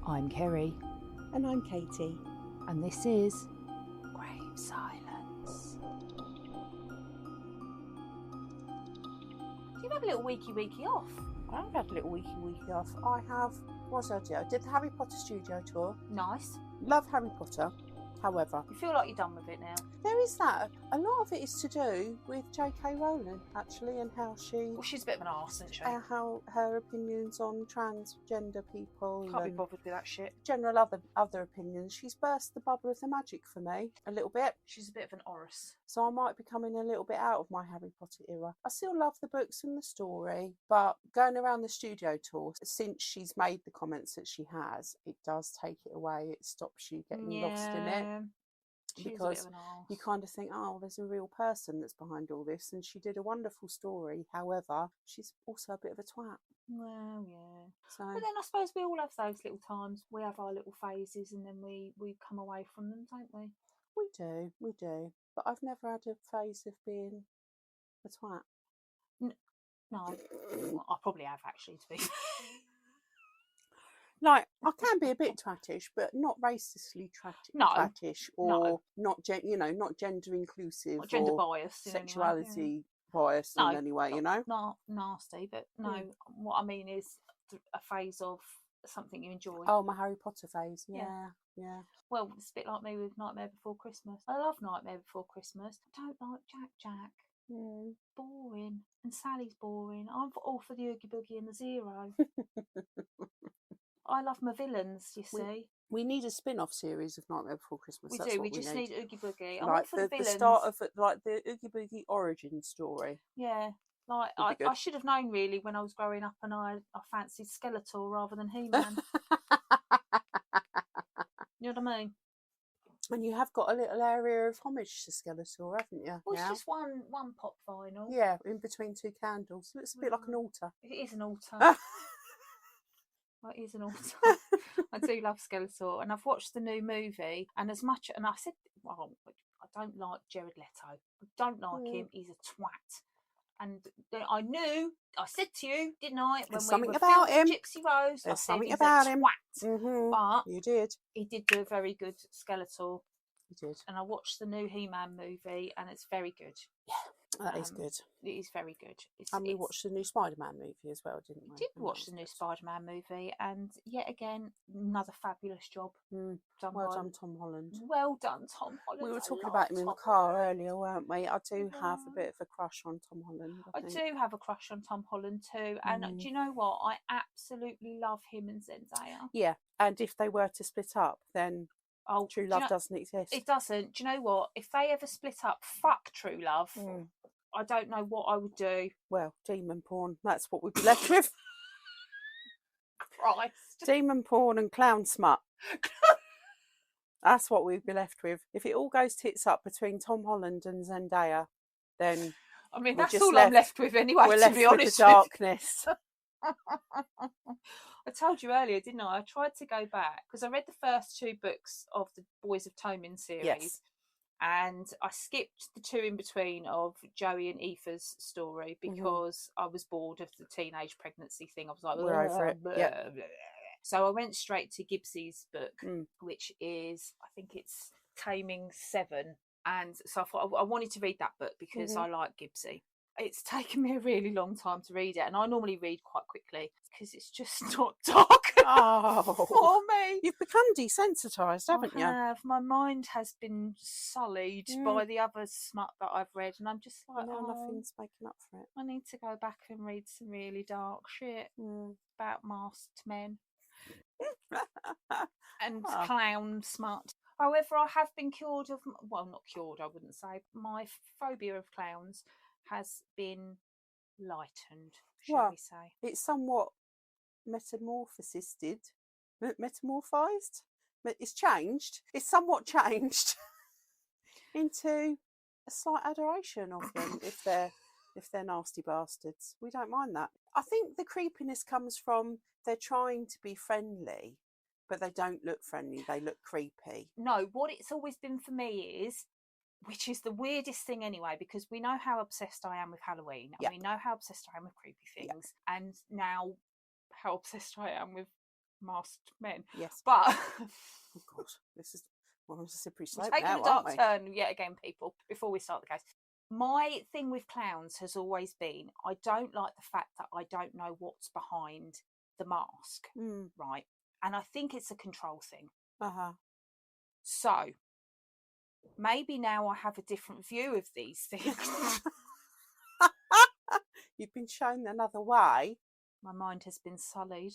I'm Kerry. And I'm Katie. And this is Grave Silence. Do you have a little weeky off? I haven't had a little weeky off. I have, what did I do? I did the Harry Potter studio tour. Nice. Love Harry Potter. However, You feel like you're done with it now? there is that. A lot of it is to do with J.K. Rowling, actually, and how She's a bit of an arse, isn't she? how her opinions on transgender people Can't be and bothered with that shit. general other opinions. She's burst the bubble of the magic for me a little bit. She's a bit of an Oris. So I might be coming a little bit out of my Harry Potter era. I still love the books and the story, but going around the studio tour, since she's made the comments that she has, it does take it away. It stops you getting lost in it. Because you kind of think, oh, there's a real person that's behind all this, and she did a wonderful story. However, she's also a bit of a twat. Well, yeah. So, But then I suppose we all have those little times. We have our little phases, and then we come away from them, don't we? we do. But I've never had a phase of being a twat. No, well, I probably have actually, to be fair. Like, I can be a bit twattish, but not racistly twattish, or not gender inclusive, Not gender or biased, sexuality biased in any way, Not nasty, but no. What I mean is a phase of something you enjoy. Oh, my Harry Potter phase, yeah. Well, it's a bit like me with Nightmare Before Christmas. I love Nightmare Before Christmas. I don't like Jack. Boring. And Sally's boring. I'm all for the Oogie Boogie and the Zero. I love my villains, you see. We need a spin-off series of Nightmare Before Christmas. We do. We just need Oogie Boogie. I'm like all for the villains. The start of the Oogie Boogie origin story. Yeah. Like I should have known really when I was growing up, and I fancied Skeletal rather than He-Man. You know what I mean? And you have got a little area of homage to Skeletor, haven't you? Well, it's just one pop vinyl. Yeah, in between two candles. It looks a bit like an altar. It is an altar. It is an altar. I do love Skeletor, and I've watched the new movie. And I said, well, I don't like Jared Leto. I don't like him. He's a twat. And I said to you, didn't I? There's something about him. Gypsy Rose. There's something about him. But you did. He did do a very good Skeletor. He did. And I watched the new He-Man movie, and it's very good. Yeah, that is good. It is very good. And we watched the new Spider-Man movie as well, didn't we? We did watch the new Spider-Man movie, and yet again, another fabulous job. Well done, Tom Holland. Well done, Tom Holland. We were talking about him in the car earlier, weren't we? I do have a bit of a crush on Tom Holland. I do have a crush on Tom Holland too. And do you know what? I absolutely love him and Zendaya. Yeah, and if they were to split up, then true love doesn't exist. It doesn't. Do you know what? If they ever split up, fuck true love. I don't know what I would do. Well, demon porn. That's what we'd be left with. Christ. Demon porn and clown smut. That's what we'd be left with. If it all goes tits up between Tom Holland and Zendaya, then I mean, that's all I'm left with anyway, we're to left be honest with the darkness. I told you earlier, didn't I? I tried to go back because I read the first two books of the Boys of Tommen series. Yes. And I skipped the two in between of Joey and Aoife's story because I was bored of the teenage pregnancy thing. I was like, we're over it. Yeah. So I went straight to Gibbs's book, which is, I think it's Taming 7. And so I thought I wanted to read that book because I like Gibbsy. It's taken me a really long time to read it, and I normally read quite quickly because it's just not dark for me. You've become desensitised, haven't you? I have. My mind has been sullied by the other smut that I've read, and I'm just like, nothing's making up for it. I need to go back and read some really dark shit about masked men and clown smut. However, I have been cured of, well, not cured, I wouldn't say. My phobia of clowns has been lightened, shall we say. It's somewhat metamorphosed. It's changed. It's somewhat changed into a slight adoration of them if they're nasty bastards. We don't mind that. I think the creepiness comes from they're trying to be friendly, but they don't look friendly. They look creepy. No, what it's always been for me is, which is the weirdest thing anyway, because we know how obsessed I am with Halloween, and we know how obsessed I am with creepy things, and now how obsessed I am with masked men. Yes. But Oh God, this is on a slippery we're slope taking now, a dark aren't we? turn yet again, people, before we start the case. My thing with clowns has always been, I don't like the fact that I don't know what's behind the mask, right? And I think it's a control thing. So maybe now I have a different view of these things. You've been shown another way. My mind has been sullied.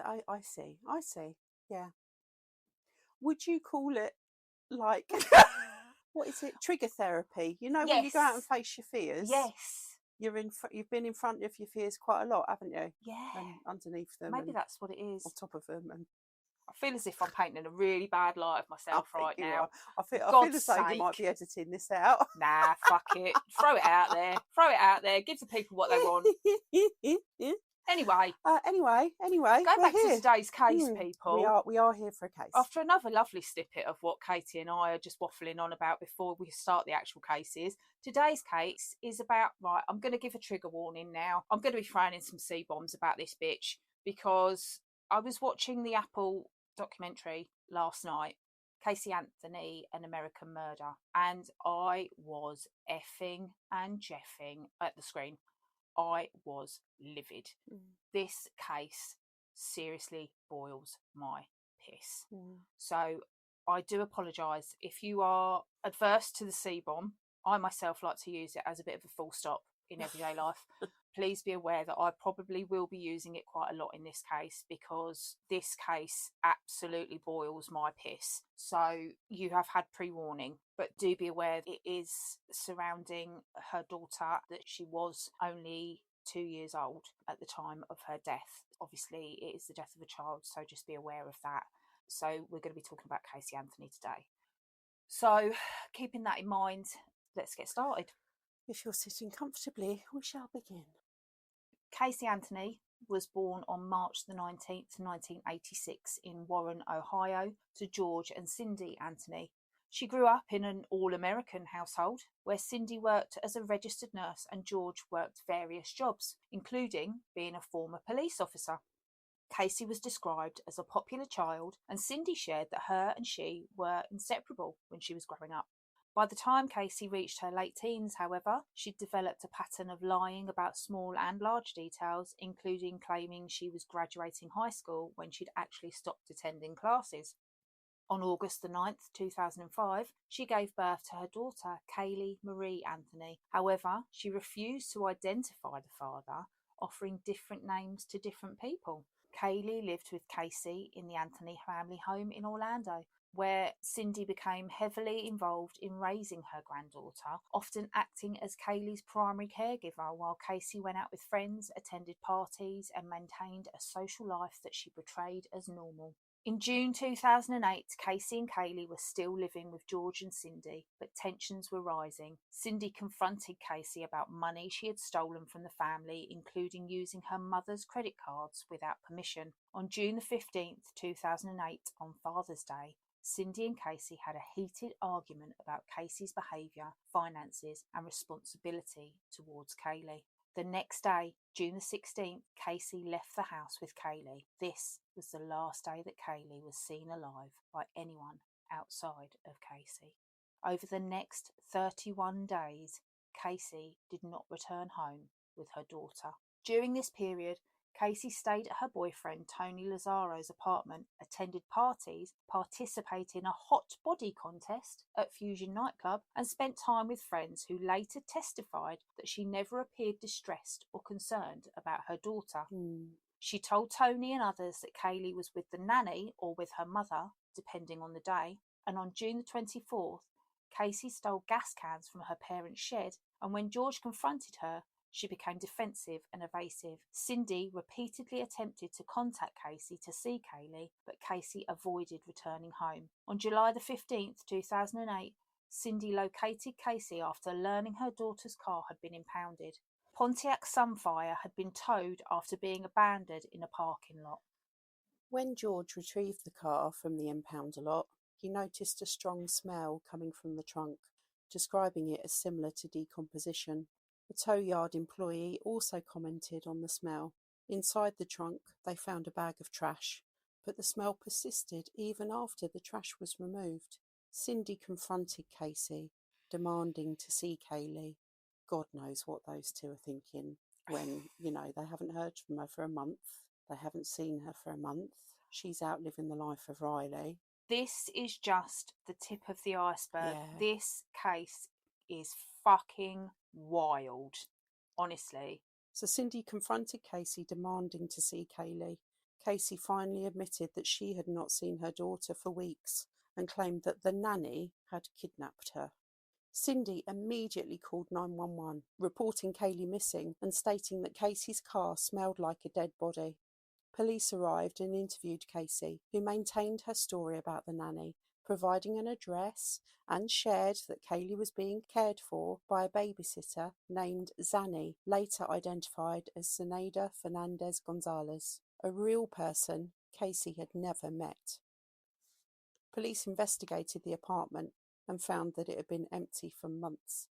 I see. Yeah. Would you call it like what is it? Trigger therapy. You know, when you go out and Yes. face your fears. Yes. You've been in front of your fears quite a lot, haven't you? Yeah. And underneath them. Maybe and that's what it is. on top of them. And I feel as if I'm painting a really bad light of myself right now. I feel God's as though you sake. might be editing this out. Nah, fuck it. Throw it out there. Throw it out there. Give the people what they want. Anyway. Anyway. Going back to today's case, people. We are here for a case. After another lovely snippet of what Katie and I are just waffling on about before we start the actual cases, today's case is about, right, I'm going to give a trigger warning now. I'm going to be throwing in some C-bombs about this bitch because I was watching the Apple documentary last night, Caylee Anthony, An American Murder, and I was effing and jeffing at the screen. I was livid. This case seriously boils my piss. So I do apologise if you are adverse to the C-bomb. I myself like to use it as a bit of a full stop in everyday life. Please be aware that I probably will be using it quite a lot in this case because this case absolutely boils my piss. So you have had pre-warning, but do be aware it is surrounding her daughter, that she was only 2 years old at the time of her death. Obviously, it is the death of a child, so just be aware of that. So we're going to be talking about Caylee Anthony today. So keeping that in mind, let's get started. If you're sitting comfortably, we shall begin. Caylee Anthony was born on March the 19th, 1986 in Warren, Ohio, to George and Cindy Anthony. She grew up in an all-American household where Cindy worked as a registered nurse and George worked various jobs, including being a former police officer. Caylee was described as a popular child, and Cindy shared that her and she were inseparable when she was growing up. By the time Caylee reached her late teens, however, she'd developed a pattern of lying about small and large details, including claiming she was graduating high school when she'd actually stopped attending classes. On August the 9th, 2005, she gave birth to her daughter, Caylee Marie Anthony. However, she refused to identify the father, offering different names to different people. Caylee lived with Caylee in the Anthony family home in Orlando, where Cindy became heavily involved in raising her granddaughter, often acting as Caylee's primary caregiver while Caylee went out with friends, attended parties, and maintained a social life that she portrayed as normal. In June 2008, Caylee and Caylee were still living with George and Cindy, but tensions were rising. Cindy confronted Caylee about money she had stolen from the family, including using her mother's credit cards without permission. On June 15th, 2008, on Father's Day, Cindy and Caylee had a heated argument about Caylee's behaviour, finances, and responsibility towards Caylee. The next day, June the 16th, Caylee left the house with Caylee. This was the last day that Caylee was seen alive by anyone outside of Caylee. Over the next 31 days, Caylee did not return home with her daughter. During this period, Caylee stayed at her boyfriend Tony Lazzaro's apartment, attended parties, participated in a hot body contest at Fusion nightclub, and spent time with friends who later testified that she never appeared distressed or concerned about her daughter. She told Tony and others that Caylee was with the nanny or with her mother, depending on the day, and on June the 24th, Caylee stole gas cans from her parents' shed, and when George confronted her, she became defensive and evasive. Cindy repeatedly attempted to contact Caylee to see Caylee, but Caylee avoided returning home. On July the 15th, 2008, Cindy located Caylee after learning her daughter's car had been impounded. Pontiac Sunfire had been towed after being abandoned in a parking lot. When George retrieved the car from the impounder lot, he noticed a strong smell coming from the trunk, describing it as similar to decomposition. A tow yard employee also commented on the smell. Inside the trunk, they found a bag of trash, But the smell persisted even after the trash was removed. Cindy confronted Casey, demanding to see Caylee. God knows what those two are thinking when, they haven't heard from her for a month. They haven't seen her for a month. She's out living the life of Riley. This is just the tip of the iceberg. Yeah. This case is fucking wild, honestly. So Cindy confronted Casey, demanding to see Caylee. Casey finally admitted that she had not seen her daughter for weeks and claimed that the nanny had kidnapped her. Cindy immediately called 911, reporting Caylee missing and stating that Casey's car smelled like a dead body. Police arrived and interviewed Casey, who maintained her story about the nanny, providing an address, and shared that Caylee was being cared for by a babysitter named Zanny, later identified as Zenaida Fernandez Gonzalez, a real person Casey had never met. Police investigated the apartment and found that it had been empty for months.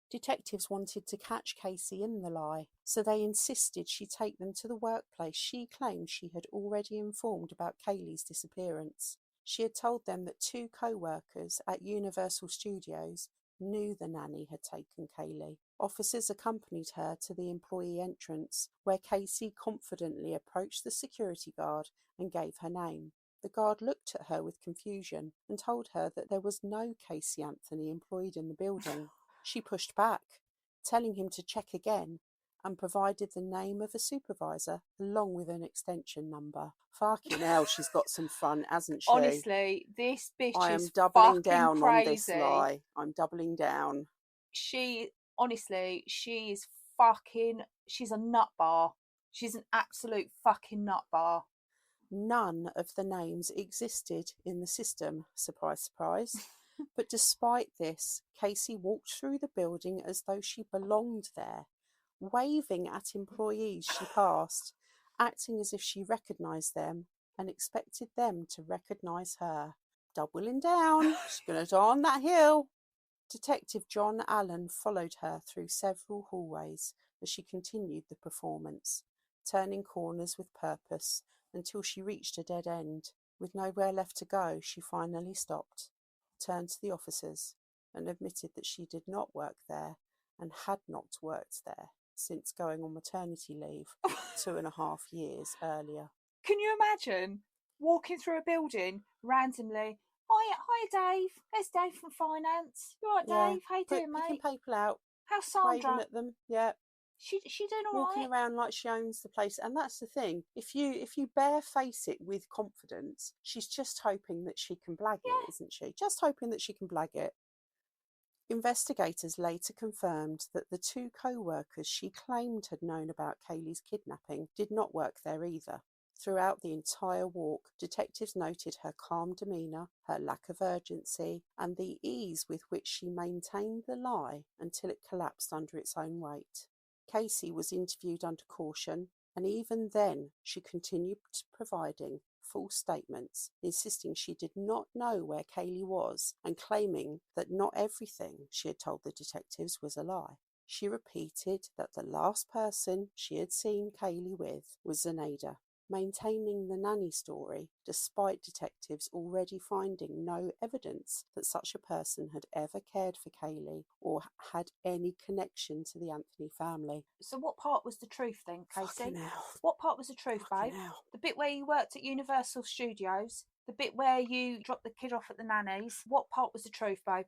Detectives wanted to catch Casey in the lie, so they insisted she take them to the workplace she claimed she had already informed about Caylee's disappearance. She had told them that 2 co-workers at Universal Studios knew the nanny had taken Caylee. Officers accompanied her to the employee entrance, where Casey confidently approached the security guard and gave her name. The guard looked at her with confusion and told her that there was no Caylee Anthony employed in the building. She pushed back, telling him to check again, and provided the name of a supervisor along with an extension number. Fucking hell, she's got some fun, hasn't she? Honestly, this bitch I is am doubling fucking down crazy. on this lie. I'm doubling down. She is fucking, she's a nut bar. She's an absolute fucking nut bar. None of the names existed in the system, surprise, surprise. But despite this, Casey walked through the building as though she belonged there, waving at employees she passed, acting as if she recognised them and expected them to recognise her. Doubling down, she's going to die on that hill. Detective John Allen followed her through several hallways as she continued the performance, turning corners with purpose until she reached a dead end. With nowhere left to go, she finally stopped, turned to the officers and admitted that she did not work there and had not worked there since going on maternity leave 2.5 years earlier. Can you imagine walking through a building randomly? Hi Dave. There's Dave from finance. You alright, Dave? How you doing, mate? Picking people out, How's Sandra? waving at them. Yeah. She doing all walking right? around like she owns the place. And that's the thing, if you bareface it with confidence, she's just hoping that she can blag it, isn't she? Just hoping that she can blag it. Investigators later confirmed that the 2 co-workers she claimed had known about Caylee's kidnapping did not work there either. Throughout the entire walk, detectives noted her calm demeanour, her lack of urgency, and the ease with which she maintained the lie until it collapsed under its own weight. Casey was interviewed under caution, and even then she continued providing false statements, insisting she did not know where Caylee was and claiming that not everything she had told the detectives was a lie. She repeated that the last person she had seen Caylee with was Zenaida, maintaining the nanny story despite detectives already finding no evidence that such a person had ever cared for Caylee or had any connection to the Anthony family. So what part was the truth then, Casey? Fucking hell. What part was the truth, Fucking babe? hell. The bit where you worked at Universal Studios, the bit where you dropped the kid off at the nanny's, what part was the truth, babe?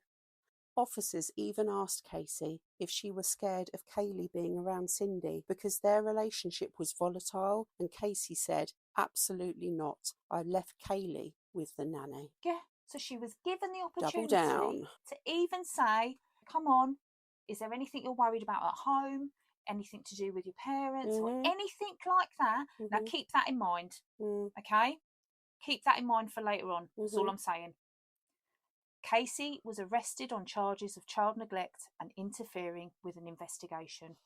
Officers even asked Casey if she was scared of Caylee being around Cindy because their relationship was volatile, and Casey said, absolutely not. I left Caylee with the nanny. Yeah, so she was given the Double opportunity down. to even say, come on, is there anything you're worried about at home? Anything to do with your parents or anything like that? Now keep that in mind, okay? Keep that in mind for later on. That's all I'm saying. Casey was arrested on charges of child neglect and interfering with an investigation.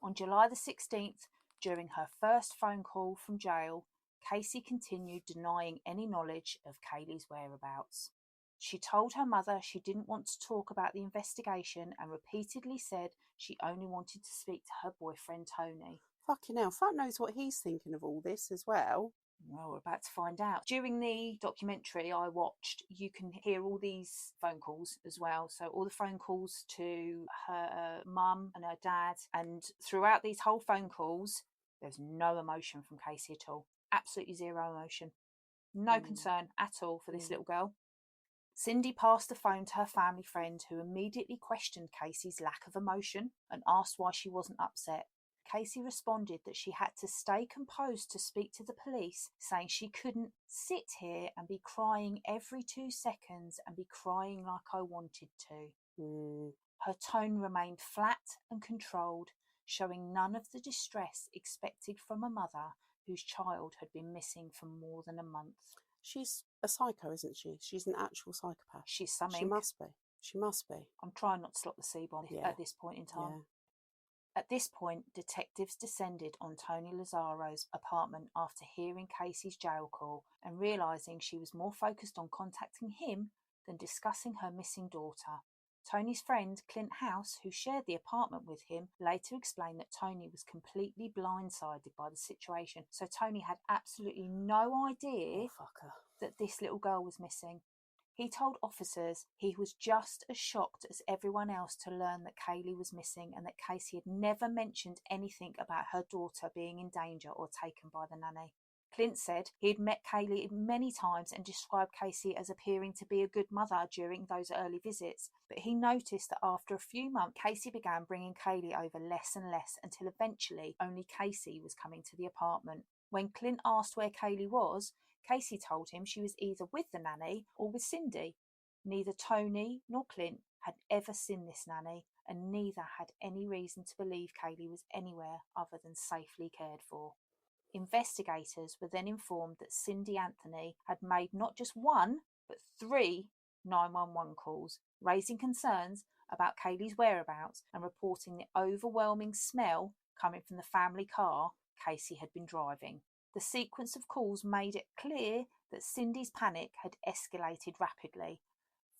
On July the 16th, during her first phone call from jail, Casey continued denying any knowledge of Caylee's whereabouts. She told her mother she didn't want to talk about the investigation and repeatedly said she only wanted to speak to her boyfriend Tony. Fucking hell, fuck knows what he's thinking of all this as well. Well, we're about to find out. During the documentary I watched, you can hear all these phone calls as well. So all the phone calls to her mum and her dad. And throughout these whole phone calls, there's no emotion from Casey at all. Absolutely zero emotion. No concern at all for this little girl. Cindy passed the phone to her family friend, who immediately questioned Casey's lack of emotion and asked why she wasn't upset. Casey responded that she had to stay composed to speak to the police, saying she couldn't sit here and be crying every 2 seconds and be crying like I wanted to. Her tone remained flat and controlled, showing none of the distress expected from a mother whose child had been missing for more than a month. She's a psycho, isn't she? She's an actual psychopath. She's something. She must be. She must be. I'm trying not to slot the C-bomb at this point in time. Yeah. At this point, detectives descended on Tony Lazzaro's apartment after hearing Casey's jail call and realising she was more focused on contacting him than discussing her missing daughter. Tony's friend, Clint House, who shared the apartment with him, later explained that Tony was completely blindsided by the situation. So Tony had absolutely no idea that this little girl was missing. He told officers he was just as shocked as everyone else to learn that Caylee was missing and that Casey had never mentioned anything about her daughter being in danger or taken by the nanny. Clint said he had met Caylee many times and described Casey as appearing to be a good mother during those early visits, but he noticed that after a few months, Casey began bringing Caylee over less and less until eventually only Casey was coming to the apartment. When Clint asked where Caylee was, Casey told him she was either with the nanny or with Cindy. Neither Tony nor Clint had ever seen this nanny, and neither had any reason to believe Caylee was anywhere other than safely cared for. Investigators were then informed that Caylee Anthony had made not just one, but 3 911 calls, raising concerns about Caylee's whereabouts and reporting the overwhelming smell coming from the family car Casey had been driving. The sequence of calls made it clear that Cindy's panic had escalated rapidly,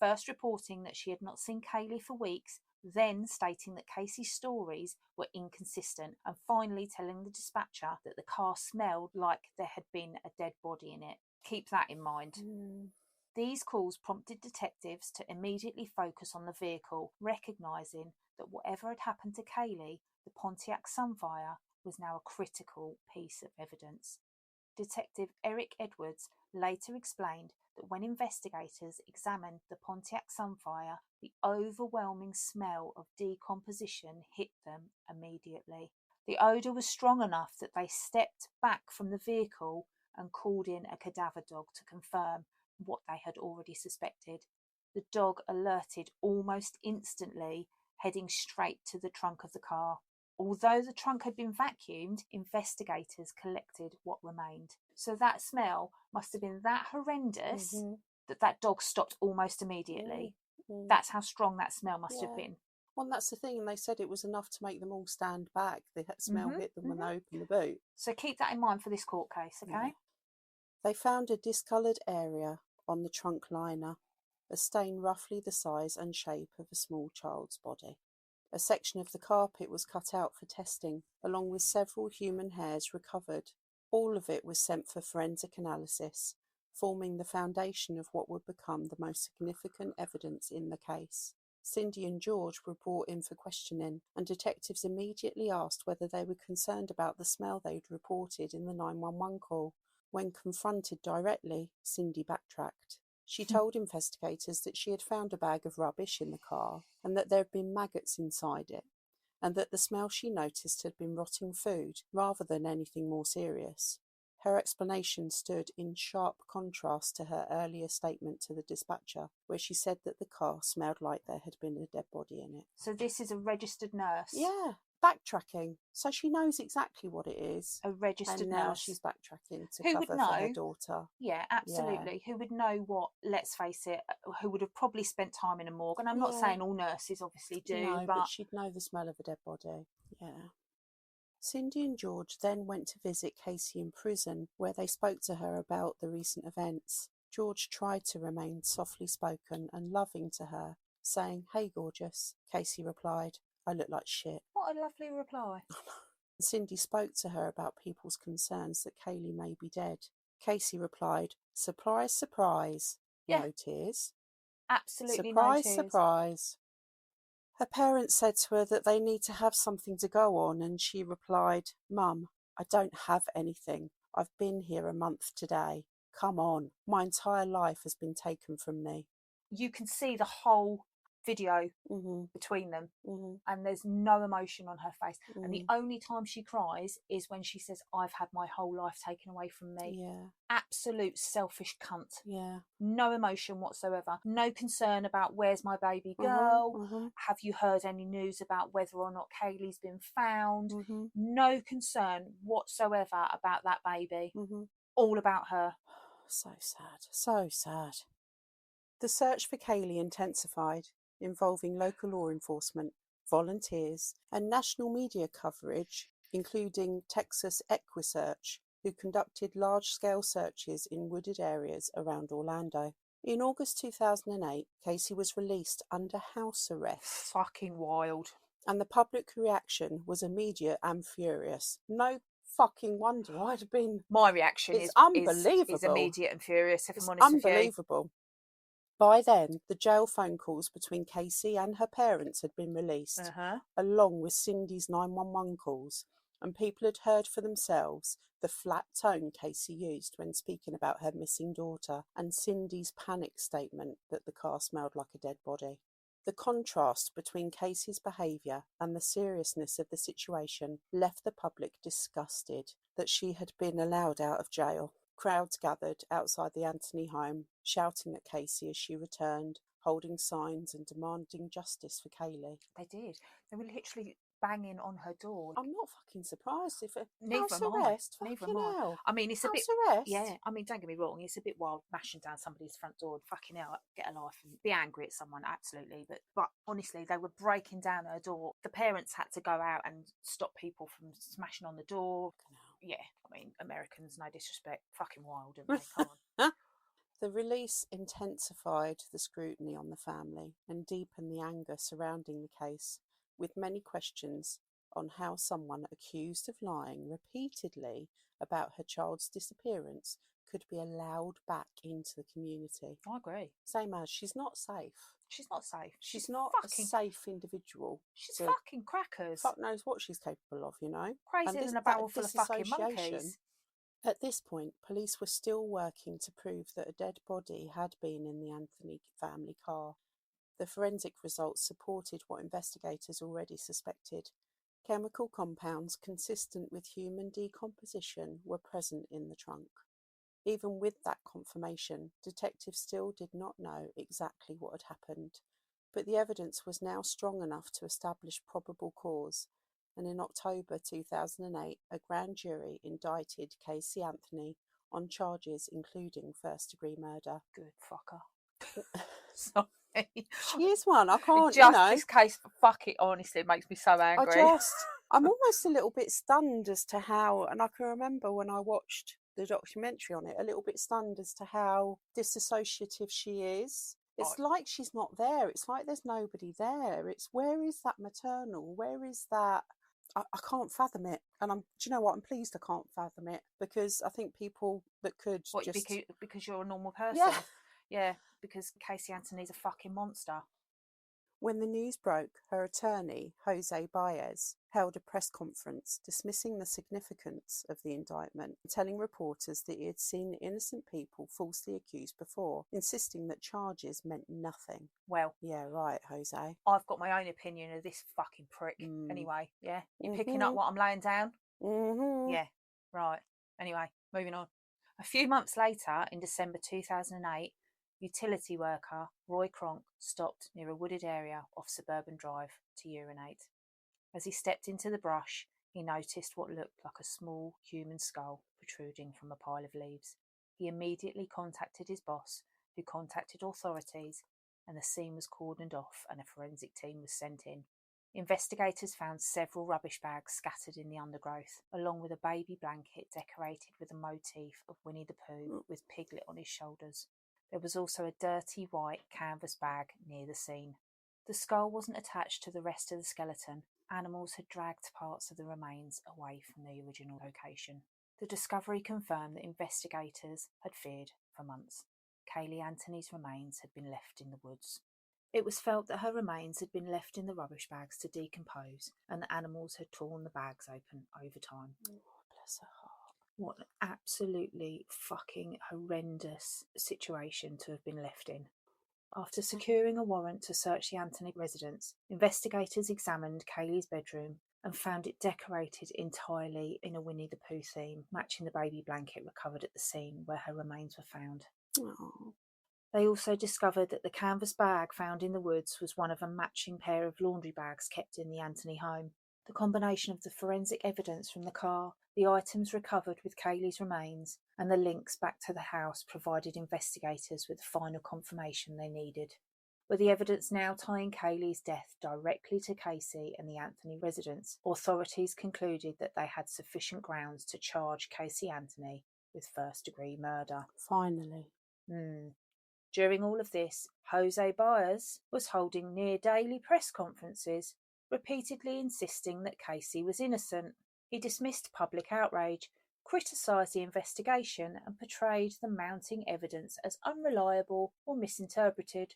first reporting that she had not seen Caylee for weeks, then stating that Casey's stories were inconsistent, and finally telling the dispatcher that the car smelled like there had been a dead body in it. Keep that in mind. These calls prompted detectives to immediately focus on the vehicle, recognising that whatever had happened to Caylee, the Pontiac Sunfire, was now a critical piece of evidence. Detective Eric Edwards later explained that when investigators examined the Pontiac Sunfire, the overwhelming smell of decomposition hit them immediately. The odour was strong enough that they stepped back from the vehicle and called in a cadaver dog to confirm what they had already suspected. The dog alerted almost instantly, heading straight to the trunk of the car. Although the trunk had been vacuumed, investigators collected what remained. So that smell must have been that horrendous that dog stopped almost immediately. That's how strong that smell must have been. Well, that's the thing. They said it was enough to make them all stand back. The smell hit them when they opened the boot. So keep that in mind for this court case, okay? Yeah. They found a discoloured area on the trunk liner, a stain roughly the size and shape of a small child's body. A section of the carpet was cut out for testing, along with several human hairs recovered. All of it was sent for forensic analysis, forming the foundation of what would become the most significant evidence in the case. Cindy and George were brought in for questioning, and detectives immediately asked whether they were concerned about the smell they'd reported in the 911 call. When confronted directly, Cindy backtracked. She told investigators that she had found a bag of rubbish in the car and that there had been maggots inside it, and that the smell she noticed had been rotting food rather than anything more serious. Her explanation stood in sharp contrast to her earlier statement to the dispatcher, where she said that the car smelled like there had been a dead body in it. So this is a registered nurse? Yeah, backtracking. So she knows exactly what it is. A registered and now nurse. She's backtracking to Who cover would for know? her daughter. Yeah, absolutely. Who would know what, let's face it, who would have probably spent time in a morgue. And I'm not saying all nurses obviously do, no, but she'd know the smell of a dead body. Yeah. Cindy and George then went to visit Casey in prison, where they spoke to her about the recent events. George tried to remain softly spoken and loving to her, saying, "Hey, gorgeous." Casey replied, "I look like shit." What a lovely reply. Cindy spoke to her about people's concerns that Caylee may be dead. Caylee replied, "Surprise, surprise." Yeah. No tears. Absolutely Surprise, no tears. surprise. Her parents said to her that they need to have something to go on, and she replied, "Mum, I don't have anything. I've been here a month today. Come on, my entire life has been taken from me." You can see the whole video between them, and there's no emotion on her face. And the only time she cries is when she says, "I've had my whole life taken away from me." Yeah. Absolute selfish cunt. Yeah. No emotion whatsoever. No concern about where's my baby girl. Have you heard any news about whether or not Caylee's been found? No concern whatsoever about that baby. All about her. So sad. So sad. The search for Caylee intensified, involving local law enforcement, volunteers, and national media coverage, including Texas EquiSearch, who conducted large-scale searches in wooded areas around Orlando. In August 2008, Caylee was released under house arrest. Fucking wild. And the public reaction was immediate and furious. No fucking wonder I'd have been... My reaction is unbelievable. Is immediate and furious, if it's I'm honest unbelievable. With you. By then, the jail phone calls between Caylee and her parents had been released, along with Cindy's 911 calls, and people had heard for themselves the flat tone Caylee used when speaking about her missing daughter, and Cindy's panic statement that the car smelled like a dead body. The contrast between Caylee's behaviour and the seriousness of the situation left the public disgusted that she had been allowed out of jail. Crowds gathered outside the Anthony home, shouting at Caylee as she returned, holding signs and demanding justice for Caylee. They did. They were literally banging on her door. I'm not fucking surprised if it... Neither house am arrest? I. Neither Fucking am I. hell. I mean, it's a bit... House arrest? Yeah, I mean, don't get me wrong, it's a bit wild mashing down somebody's front door. Fucking hell, get a life and be angry at someone, absolutely. But honestly, they were breaking down her door. The parents had to go out and stop people from smashing on the door. Yeah, I mean, Americans, no disrespect, fucking wild, aren't they? Come on. The release intensified the scrutiny on the family and deepened the anger surrounding the case, with many questions on how someone accused of lying repeatedly about her child's disappearance could be allowed back into the community. I agree. Same as, she's not safe. She's not safe. She's not fucking, a safe individual. She's fucking crackers. Fuck knows what she's capable of, you know? Crazier than a barrel full of fucking monkeys. At this point, police were still working to prove that a dead body had been in the Anthony family car. The forensic results supported what investigators already suspected. Chemical compounds consistent with human decomposition were present in the trunk. Even with that confirmation, detectives still did not know exactly what had happened, but the evidence was now strong enough to establish probable cause, and in October 2008, a grand jury indicted Caylee Anthony on charges including first-degree murder. Good fucker. Sorry. She is one. I can't, This case, fuck it, honestly, it makes me so angry. I'm almost a little bit stunned as to how, and I can remember when I watched the documentary on it, a little bit stunned as to how disassociative she is. It's like she's not there. It's like there's nobody there. It's, where is that maternal? Where is that? I can't fathom it. And do you know what? I'm pleased I can't fathom it, because I think people that could because you're a normal person. Yeah, because Caylee Anthony's a fucking monster. When the news broke, her attorney, Jose Baez, held a press conference dismissing the significance of the indictment, telling reporters that he had seen innocent people falsely accused before, insisting that charges meant nothing. Well, yeah, right, Jose. I've got my own opinion of this fucking prick. Anyway, yeah? You picking up what I'm laying down? Yeah, right. Anyway, moving on. A few months later, in December 2008, utility worker Roy Cronk stopped near a wooded area off Suburban Drive to urinate. As he stepped into the brush, he noticed what looked like a small human skull protruding from a pile of leaves. He immediately contacted his boss, who contacted authorities, and the scene was cordoned off and a forensic team was sent in. Investigators found several rubbish bags scattered in the undergrowth, along with a baby blanket decorated with a motif of Winnie the Pooh with Piglet on his shoulders. There was also a dirty white canvas bag near the scene. The skull wasn't attached to the rest of the skeleton. Animals had dragged parts of the remains away from the original location. The discovery confirmed that investigators had feared for months. Caylee Anthony's remains had been left in the woods. It was felt that her remains had been left in the rubbish bags to decompose, and the animals had torn the bags open over time. Oh, bless her heart. What an absolutely fucking horrendous situation to have been left in. After securing a warrant to search the Anthony residence, investigators examined Caylee's bedroom and found it decorated entirely in a Winnie the Pooh theme, matching the baby blanket recovered at the scene where her remains were found. Oh. They also discovered that the canvas bag found in the woods was one of a matching pair of laundry bags kept in the Anthony home. The combination of the forensic evidence from the car, the items recovered with Caylee's remains, and the links back to the house provided investigators with the final confirmation they needed. With the evidence now tying Caylee's death directly to Casey and the Anthony residence, authorities concluded that they had sufficient grounds to charge Caylee Anthony with first-degree murder. Finally. During all of this, Jose Baez was holding near-daily press conferences, repeatedly insisting that Casey was innocent. He dismissed public outrage, criticised the investigation, and portrayed the mounting evidence as unreliable or misinterpreted.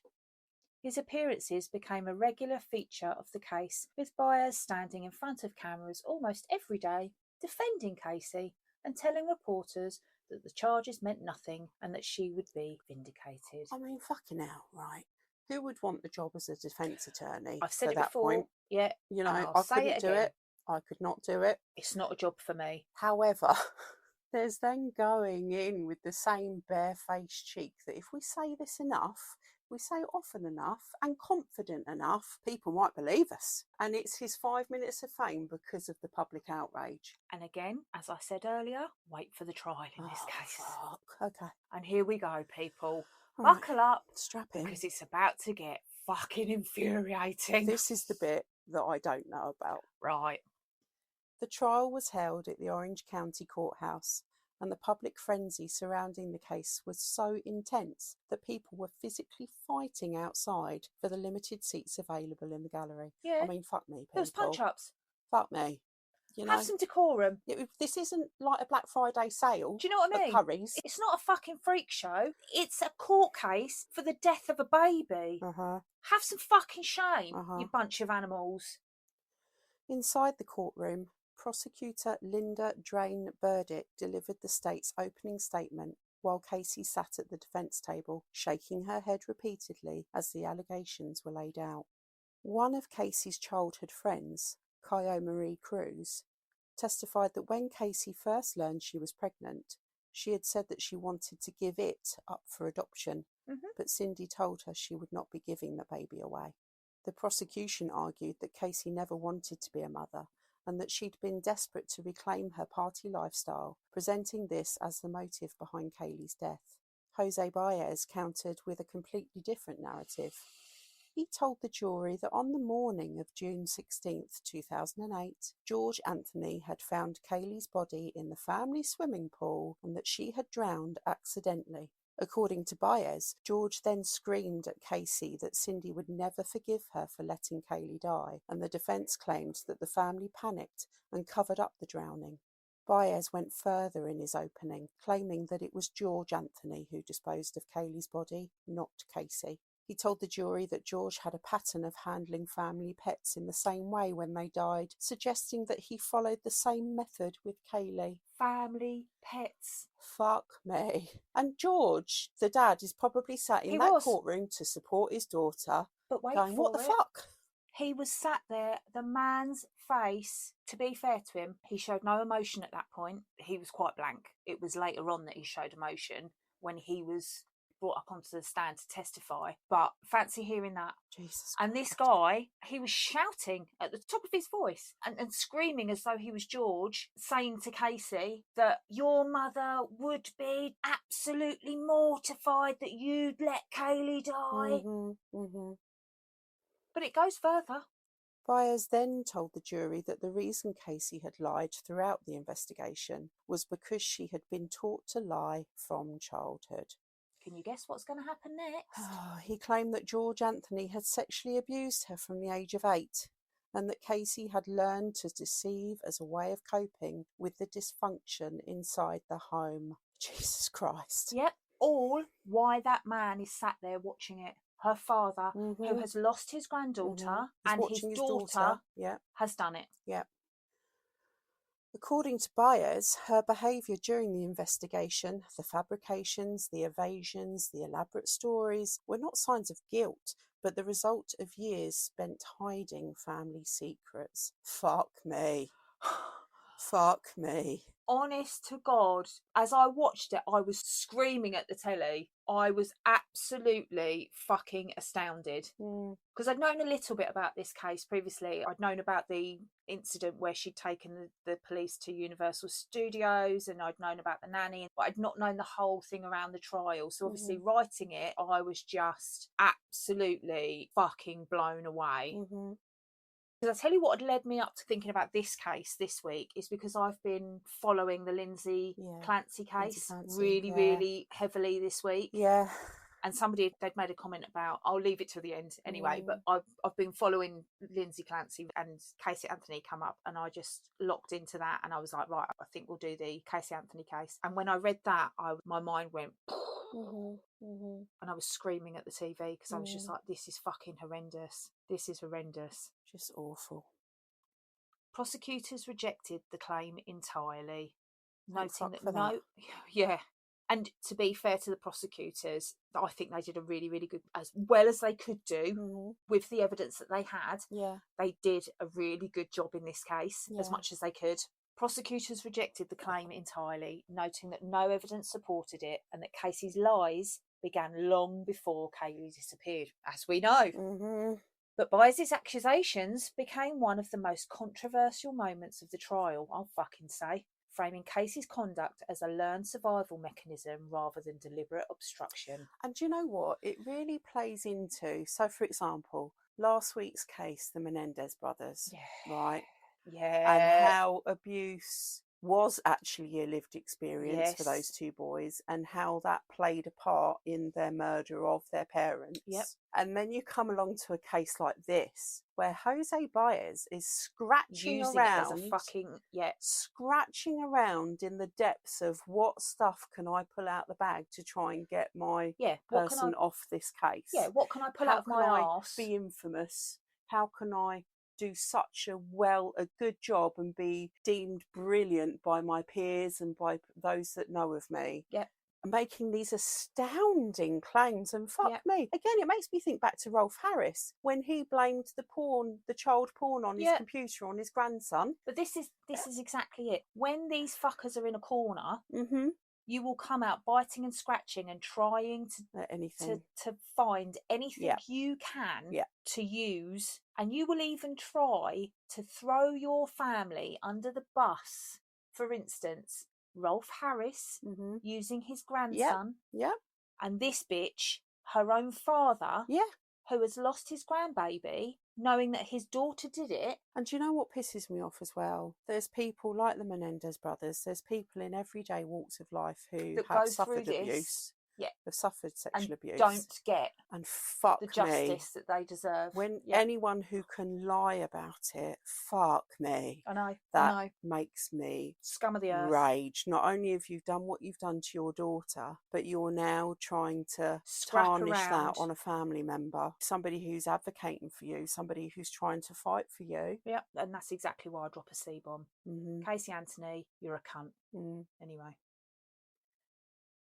His appearances became a regular feature of the case, with Baez standing in front of cameras almost every day, defending Casey and telling reporters that the charges meant nothing and that she would be vindicated. I mean, fucking hell, right? Who would want the job as a defence attorney? I've said at it that before, point? yeah. You know, I'll I say couldn't it do again. it. I could not do it. It's not a job for me. However, there's then going in with the same barefaced cheek that if we say this enough, we say it often enough and confident enough, people might believe us. And it's his 5 minutes of fame because of the public outrage. And again, as I said earlier, wait for the trial in this case. Fuck. Okay. And here we go, people. Right. Buckle up. Strap in. Because it's about to get fucking infuriating. This is the bit that I don't know about. Right. The trial was held at the Orange County Courthouse, and the public frenzy surrounding the case was so intense that people were physically fighting outside for the limited seats available in the gallery. Yeah. I mean, fuck me, people. There was punch-ups. Fuck me. You know, have some decorum. This isn't like a Black Friday sale. Do you know what I mean? Curries. It's not a fucking freak show. It's a court case for the death of a baby. Have some fucking shame, you bunch of animals. Inside the courtroom, prosecutor Linda Drain Burdick delivered the state's opening statement while Casey sat at the defence table, shaking her head repeatedly as the allegations were laid out. One of Casey's childhood friends, Kyo Marie Cruz, testified that when Casey first learned she was pregnant, she had said that she wanted to give it up for adoption, but Cindy told her she would not be giving the baby away. The prosecution argued that Casey never wanted to be a mother and that she'd been desperate to reclaim her party lifestyle, presenting this as the motive behind Caylee's death. Jose Baez countered with a completely different narrative. He told the jury that on the morning of June 16th, 2008, George Anthony had found Caylee's body in the family swimming pool and that she had drowned accidentally. According to Baez, George then screamed at Casey that Cindy would never forgive her for letting Caylee die, and the defence claimed that the family panicked and covered up the drowning. Baez went further in his opening, claiming that it was George Anthony who disposed of Caylee's body, not Casey. He told the jury that George had a pattern of handling family pets in the same way when they died, suggesting that he followed the same method with Caylee. Family pets. Fuck me. And George, the dad, is probably sat in that courtroom to support his daughter. But wait going, what the fuck? He was sat there, the man's face, to be fair to him, he showed no emotion at that point. He was quite blank. It was later on that he showed emotion when he was brought up onto the stand to testify. But fancy hearing that. Jesus and God. This guy, he was shouting at the top of his voice and screaming as though he was George, saying to Casey that your mother would be absolutely mortified that you'd let Caylee die. But it goes further. Baez then told the jury that the reason Casey had lied throughout the investigation was because she had been taught to lie from childhood. Can you guess what's going to happen next? He claimed that George Anthony had sexually abused her from the age of 8 and that Casey had learned to deceive as a way of coping with the dysfunction inside the home. Jesus Christ. Yep. All why that man is sat there watching it. Her father, who has lost his granddaughter, and his daughter has done it. Yeah. According to Byers, her behaviour during the investigation, the fabrications, the evasions, the elaborate stories, were not signs of guilt, but the result of years spent hiding family secrets. Fuck me. Fuck me. Honest to God, as I watched it, I was screaming at the telly. I was absolutely fucking astounded. Because I'd known a little bit about this case previously. I'd known about the incident where she'd taken the police to Universal Studios, and I'd known about the nanny, but I'd not known the whole thing around the trial. So obviously writing it, I was just absolutely fucking blown away. Because I tell you what had led me up to thinking about this case this week is because I've been following the Lindsay Clancy case really heavily this week. Yeah. And they'd made a comment about, I'll leave it to the end anyway, but I've been following Lindsay Clancy, and Caylee Anthony come up, and I just locked into that, and I was like, right, I think we'll do the Caylee Anthony case. And when I read that, my mind went, and I was screaming at the TV because I was just like, this is fucking horrendous. This is horrendous. Just awful. Prosecutors rejected the claim entirely, Thank noting fuck that yeah. And to be fair to the prosecutors, I think they did a really, really good, as well as they could do with the evidence that they had. Yeah. They did a really good job in this case, as much as they could. Prosecutors rejected the claim entirely, noting that no evidence supported it and that Casey's lies began long before Caylee disappeared, as we know. But Byers' accusations became one of the most controversial moments of the trial, I'll fucking say, framing Casey's conduct as a learned survival mechanism rather than deliberate obstruction. And do you know what? It really plays into, so for example, last week's case, the Menendez brothers, right? Yeah. And how abuse was actually a lived experience for those two boys, and how that played a part in their murder of their parents. And then you come along to a case like this, where Jose Byers is scratching around, it as a fucking, scratching around in the depths of what stuff can I pull out the bag to try and get my person off this case. Yeah, what can I pull out of my arse? Be infamous? How can I do such a good job and be deemed brilliant by my peers and by those that know of me? Making these astounding claims, and fuck me. Again, it makes me think back to Rolf Harris when he blamed the child porn on his computer on his grandson. But this is exactly it. When these fuckers are in a corner, you will come out biting and scratching and trying to find anything you can to use, and you will even try to throw your family under the bus. For instance, Rolf Harris using his grandson, and this bitch, her own father, who has lost his grandbaby, knowing that his daughter did it. And do you know what pisses me off as well? There's people like the Menendez brothers, there's people in everyday walks of life who have suffered abuse. Have suffered sexual abuse. Don't get and fuck the justice that they deserve. When anyone who can lie about it, fuck me. I know. That makes me scum of the earth. Rage. Not only have you done what you've done to your daughter, but you're now trying to tarnish that on a family member, somebody who's advocating for you, somebody who's trying to fight for you. Yeah, and that's exactly why I drop a C-bomb. Caylee Anthony, you're a cunt. Anyway.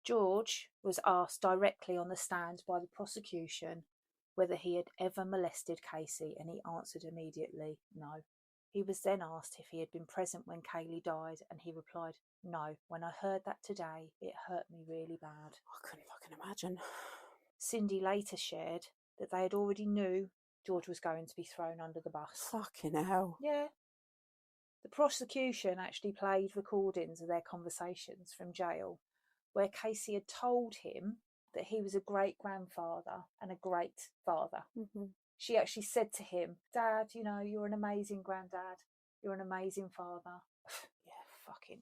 George was asked directly on the stand by the prosecution whether he had ever molested Casey, and he answered immediately no. He was then asked if he had been present when Caylee died, and he replied, no. When I heard that today, it hurt me really bad. I couldn't fucking imagine. Cindy later shared that they had already knew George was going to be thrown under the bus. Fucking hell. Yeah. The prosecution actually played recordings of their conversations from jail, where Casey had told him that he was a great grandfather and a great father. She actually said to him, Dad, you know, you're an amazing granddad. You're an amazing father. Fucking.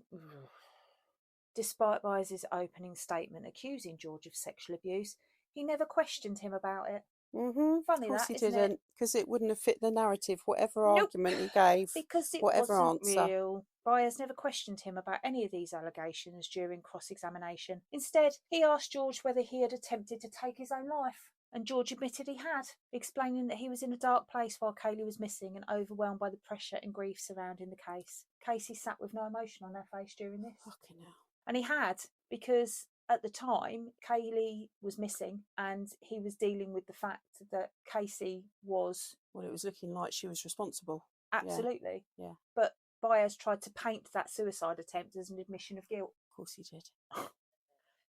Despite Byers' opening statement accusing George of sexual abuse, he never questioned him about it. Of Funny course that, he isn't it? didn't, because it wouldn't have fit the narrative, whatever Nope. argument he gave, Because it whatever wasn't answer. real. Byers never questioned him about any of these allegations during cross-examination. Instead, he asked George whether he had attempted to take his own life. And George admitted he had, explaining that he was in a dark place while Caylee was missing and overwhelmed by the pressure and grief surrounding the case. Casey sat with no emotion on her face during this. Fucking hell. And he had, because at the time, Caylee was missing and he was dealing with the fact that Casey was... Well, it was looking like she was responsible. Absolutely. Yeah. But Byers tried to paint that suicide attempt as an admission of guilt. Of course he did.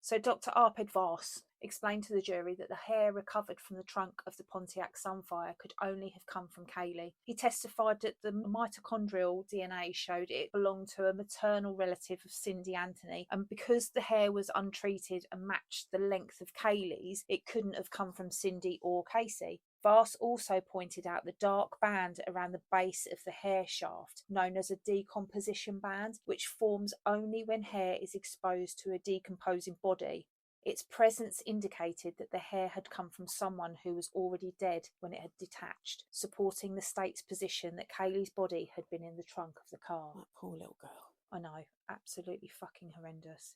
So Dr. Arpid Voss explained to the jury that the hair recovered from the trunk of the Pontiac Sunfire could only have come from Caylee. He testified that the mitochondrial DNA showed it belonged to a maternal relative of Cindy Anthony, and because the hair was untreated and matched the length of Caylee's, it couldn't have come from Cindy or Casey. Voss also pointed out the dark band around the base of the hair shaft, known as a decomposition band, which forms only when hair is exposed to a decomposing body. Its presence indicated that the hair had come from someone who was already dead when it had detached, supporting the state's position that Caylee's body had been in the trunk of the car. That poor little girl. I know, absolutely fucking horrendous.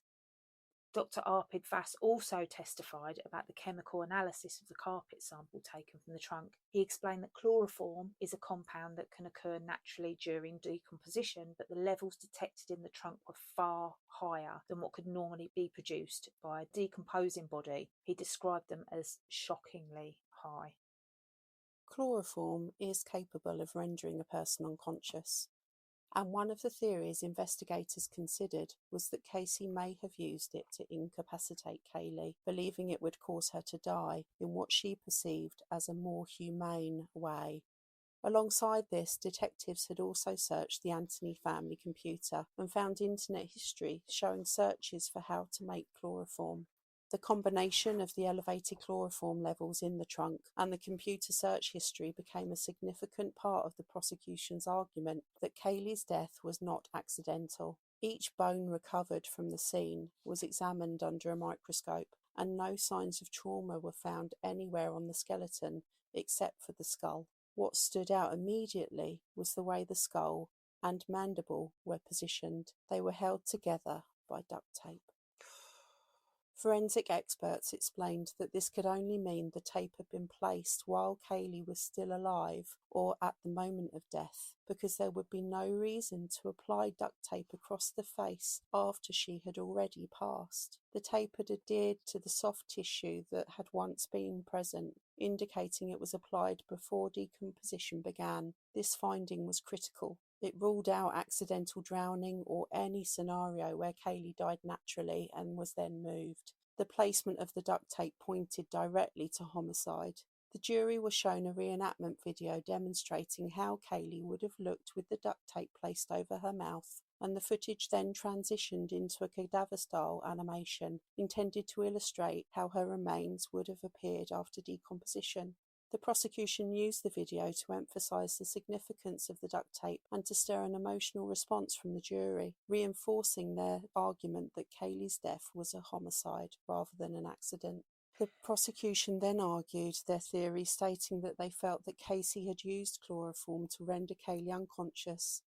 Dr. Arpid Voss also testified about the chemical analysis of the carpet sample taken from the trunk. He explained that chloroform is a compound that can occur naturally during decomposition, but the levels detected in the trunk were far higher than what could normally be produced by a decomposing body. He described them as shockingly high. Chloroform is capable of rendering a person unconscious, and one of the theories investigators considered was that Casey may have used it to incapacitate Caylee, believing it would cause her to die in what she perceived as a more humane way. Alongside this, detectives had also searched the Anthony family computer and found internet history showing searches for how to make chloroform. The combination of the elevated chloroform levels in the trunk and the computer search history became a significant part of the prosecution's argument that Caylee's death was not accidental. Each bone recovered from the scene was examined under a microscope, and no signs of trauma were found anywhere on the skeleton except for the skull. What stood out immediately was the way the skull and mandible were positioned. They were held together by duct tape. Forensic experts explained that this could only mean the tape had been placed while Caylee was still alive or at the moment of death, because there would be no reason to apply duct tape across the face after she had already passed. The tape had adhered to the soft tissue that had once been present, indicating it was applied before decomposition began. This finding was critical. It ruled out accidental drowning or any scenario where Caylee died naturally and was then moved. The placement of the duct tape pointed directly to homicide. The jury was shown a reenactment video demonstrating how Caylee would have looked with the duct tape placed over her mouth, and the footage then transitioned into a cadaver-style animation intended to illustrate how her remains would have appeared after decomposition. The prosecution used the video to emphasise the significance of the duct tape and to stir an emotional response from the jury, reinforcing their argument that Caylee's death was a homicide rather than an accident. The prosecution then argued their theory, stating that they felt that Casey had used chloroform to render Caylee unconscious,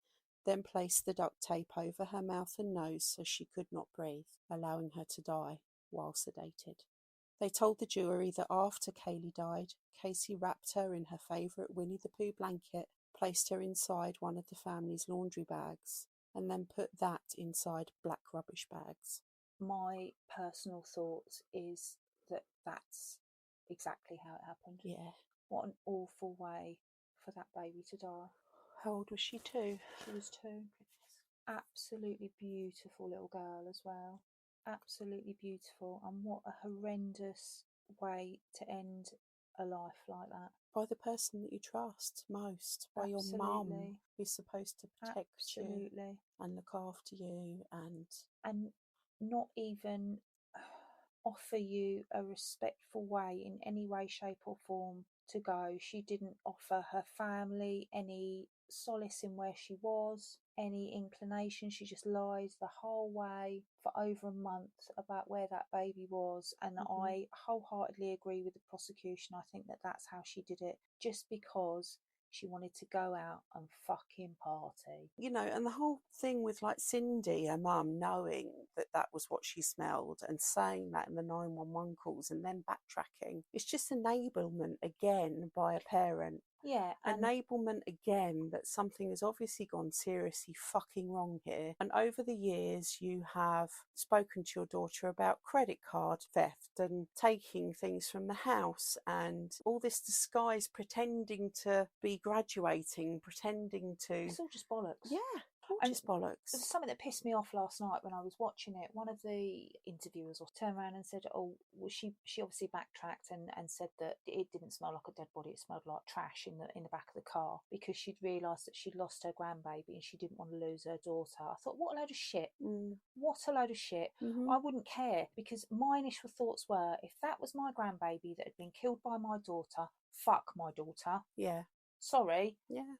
then placed the duct tape over her mouth and nose so she could not breathe, allowing her to die while sedated. They told the jury that after Caylee died, Casey wrapped her in her favourite Winnie the Pooh blanket, placed her inside one of the family's laundry bags, and then put that inside black rubbish bags. My personal thoughts is that that's exactly how it happened. Yeah. What an awful way for that baby to die. How old was she? 2? She was 2. Absolutely beautiful little girl as well. Absolutely beautiful. And what a horrendous way to end a life like that. By the person that you trust most, by your mum, who's supposed to protect you and look after you, and not even offer you a respectful way in any way, shape or form to go. She didn't offer her family any solace in where she was, any inclination. She just lied the whole way for over a month about where that baby was. And I wholeheartedly agree with the prosecution. I think that that's how she did it, just because she wanted to go out and fucking party. You know, and the whole thing with like Cindy, her mum, knowing that that was what she smelled and saying that in the 911 calls and then backtracking, it's just enablement again by a parent. Yeah. Enablement again that something has obviously gone seriously fucking wrong here. And over the years, you have spoken to your daughter about credit card theft and taking things from the house and all this disguise, pretending to be graduating, pretending to... It's all just bollocks. Yeah. Just bollocks. There was something that pissed me off last night when I was watching it. One of the interviewers turned around and said, "Oh, well, she obviously backtracked and said that it didn't smell like a dead body; it smelled like trash in the back of the car, because she'd realised that she'd lost her grandbaby and she didn't want to lose her daughter." I thought, what a load of shit! What a load of shit! I wouldn't care, because my initial thoughts were, if that was my grandbaby that had been killed by my daughter, fuck my daughter. Yeah. Sorry. Yeah.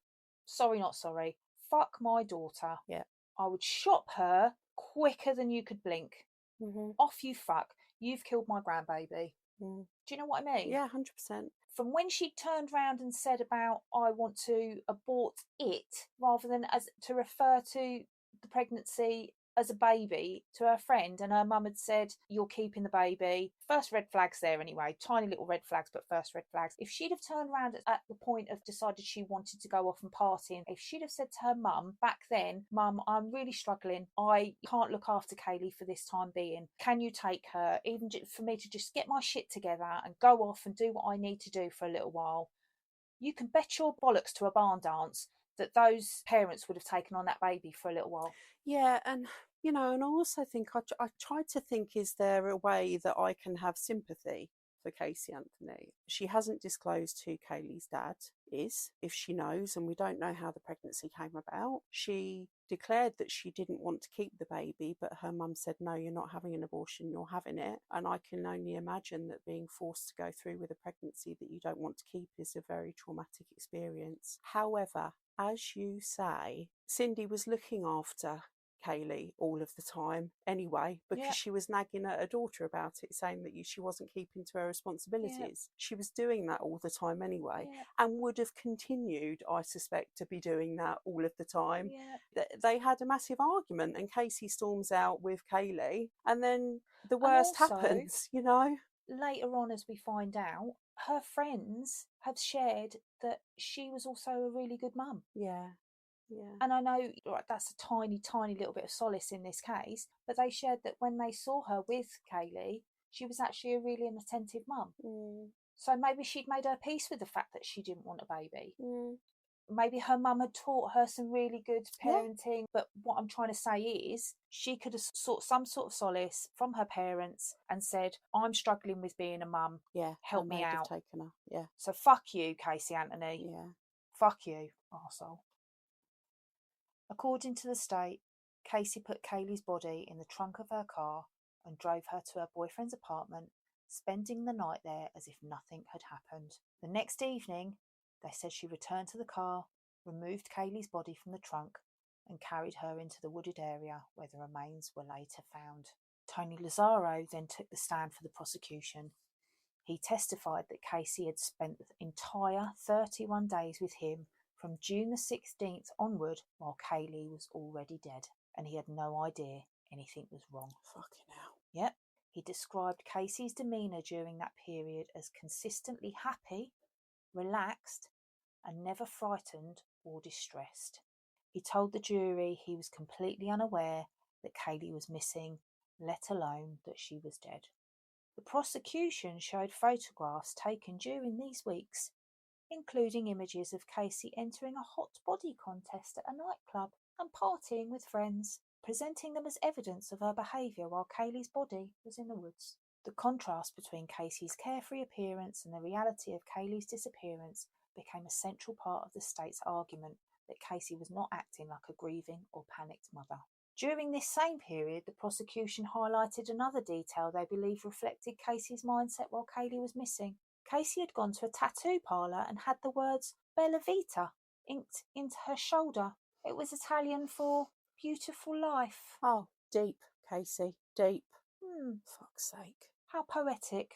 Sorry, not sorry. Fuck my daughter. Yeah. I would shop her quicker than you could blink. Off you fuck. You've killed my grandbaby. Do you know what I mean? Yeah, 100%. From when she turned round and said about, I want to abort it, rather than as to refer to the pregnancy as a baby to her friend, and her mum had said, "You're keeping the baby." First red flags there anyway, tiny little red flags, but first red flags. If she'd have turned around at the point of decided she wanted to go off and party, and if she'd have said to her mum back then, "Mum, I'm really struggling, I can't look after Caylee for this time being, can you take her, even for me to just get my shit together and go off and do what I need to do for a little while," you can bet your bollocks to a barn dance that those parents would have taken on that baby for a little while. Yeah, and you know, and I also think I tried to think, is there a way that I can have sympathy for Caylee Anthony? She hasn't disclosed who Caylee's dad is, if she knows, and we don't know how the pregnancy came about. She declared that she didn't want to keep the baby, but her mum said, "No, you're not having an abortion, you're having it." And I can only imagine that being forced to go through with a pregnancy that you don't want to keep is a very traumatic experience. However, as you say, Cindy was looking after Caylee all of the time anyway, because she was nagging at her daughter about it, saying that she wasn't keeping to her responsibilities. She was doing that all the time anyway, and would have continued, I suspect, to be doing that all of the time. They had a massive argument, and Casey storms out with Caylee, and then the worst happens, you know. Later on, as we find out, her friends have shared that she was also a really good mum. Yeah. And I know that's a tiny, tiny little bit of solace in this case, but they shared that when they saw her with Caylee, she was actually a really an attentive mum. So maybe she'd made her peace with the fact that she didn't want a baby. Maybe her mum had taught her some really good parenting, but what I'm trying to say is she could have sought some sort of solace from her parents and said, "I'm struggling with being a mum, help me out." Taken her. Yeah. So fuck you, Caylee Anthony. Yeah. Fuck you, arsehole. According to the state, Casey put Caylee's body in the trunk of her car and drove her to her boyfriend's apartment, spending the night there as if nothing had happened. The next evening, they said she returned to the car, removed Caylee's body from the trunk, and carried her into the wooded area where the remains were later found. Tony Lazzaro then took the stand for the prosecution. He testified that Casey had spent the entire 31 days with him from June the 16th onward, while Caylee was already dead, and he had no idea anything was wrong. Fucking hell. Yep. He described Casey's demeanour during that period as consistently happy, relaxed, and never frightened or distressed. He told the jury he was completely unaware that Caylee was missing, let alone that she was dead. The prosecution showed photographs taken during these weeks, including images of Casey entering a hot body contest at a nightclub and partying with friends, presenting them as evidence of her behaviour while Caylee's body was in the woods. The contrast between Casey's carefree appearance and the reality of Caylee's disappearance became a central part of the state's argument that Casey was not acting like a grieving or panicked mother. During this same period, the prosecution highlighted another detail they believed reflected Casey's mindset while Caylee was missing. Casey had gone to a tattoo parlour and had the words Bella Vita inked into her shoulder. It was Italian for beautiful life. Oh, deep, Casey, deep. Fuck's sake. How poetic.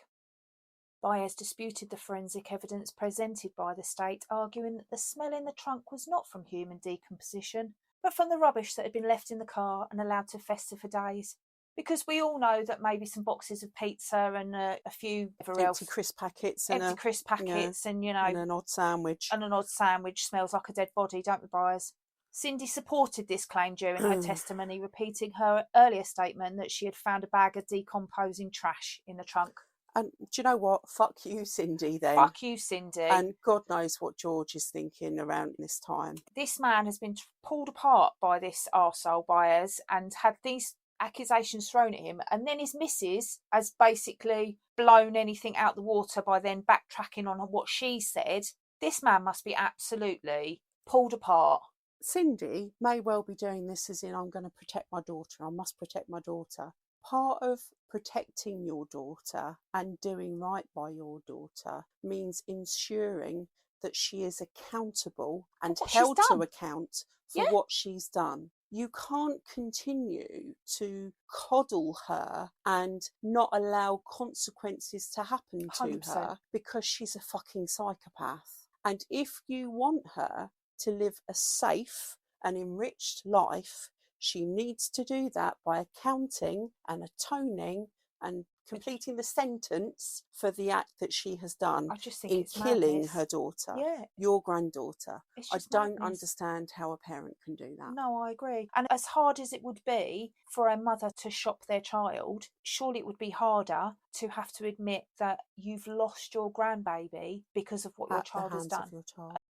Baez disputed the forensic evidence presented by the state, arguing that the smell in the trunk was not from human decomposition, but from the rubbish that had been left in the car and allowed to fester for days. Because we all know that maybe some boxes of pizza and a few empty crisp packets and and an odd sandwich. And an odd sandwich smells like a dead body, don't we, Baez? Cindy supported this claim during her testimony, repeating her earlier statement that she had found a bag of decomposing trash in the trunk. And do you know what? Fuck you, Cindy, then. Fuck you, Cindy. And God knows what George is thinking around this time. This man has been pulled apart by this arsehole Baez and had these accusations thrown at him, and then his missus has basically blown anything out the water by then backtracking on what she said. This man must be absolutely pulled apart. Cindy may well be doing this as in, I'm going to protect my daughter, I must protect my daughter. Part of protecting your daughter and doing right by your daughter means ensuring that she is accountable and held to account for what she's done. You can't continue to coddle her and not allow consequences to happen to 100%. her because she's a fucking psychopath. And if you want her to live a safe and enriched life, she needs to do that by accounting and atoning and completing the sentence for the act that she has done in killing her daughter, your granddaughter. I don't understand how a parent can do that. No, I agree. And as hard as it would be for a mother to shop their child, surely it would be harder to have to admit that you've lost your grandbaby because of what your child has done.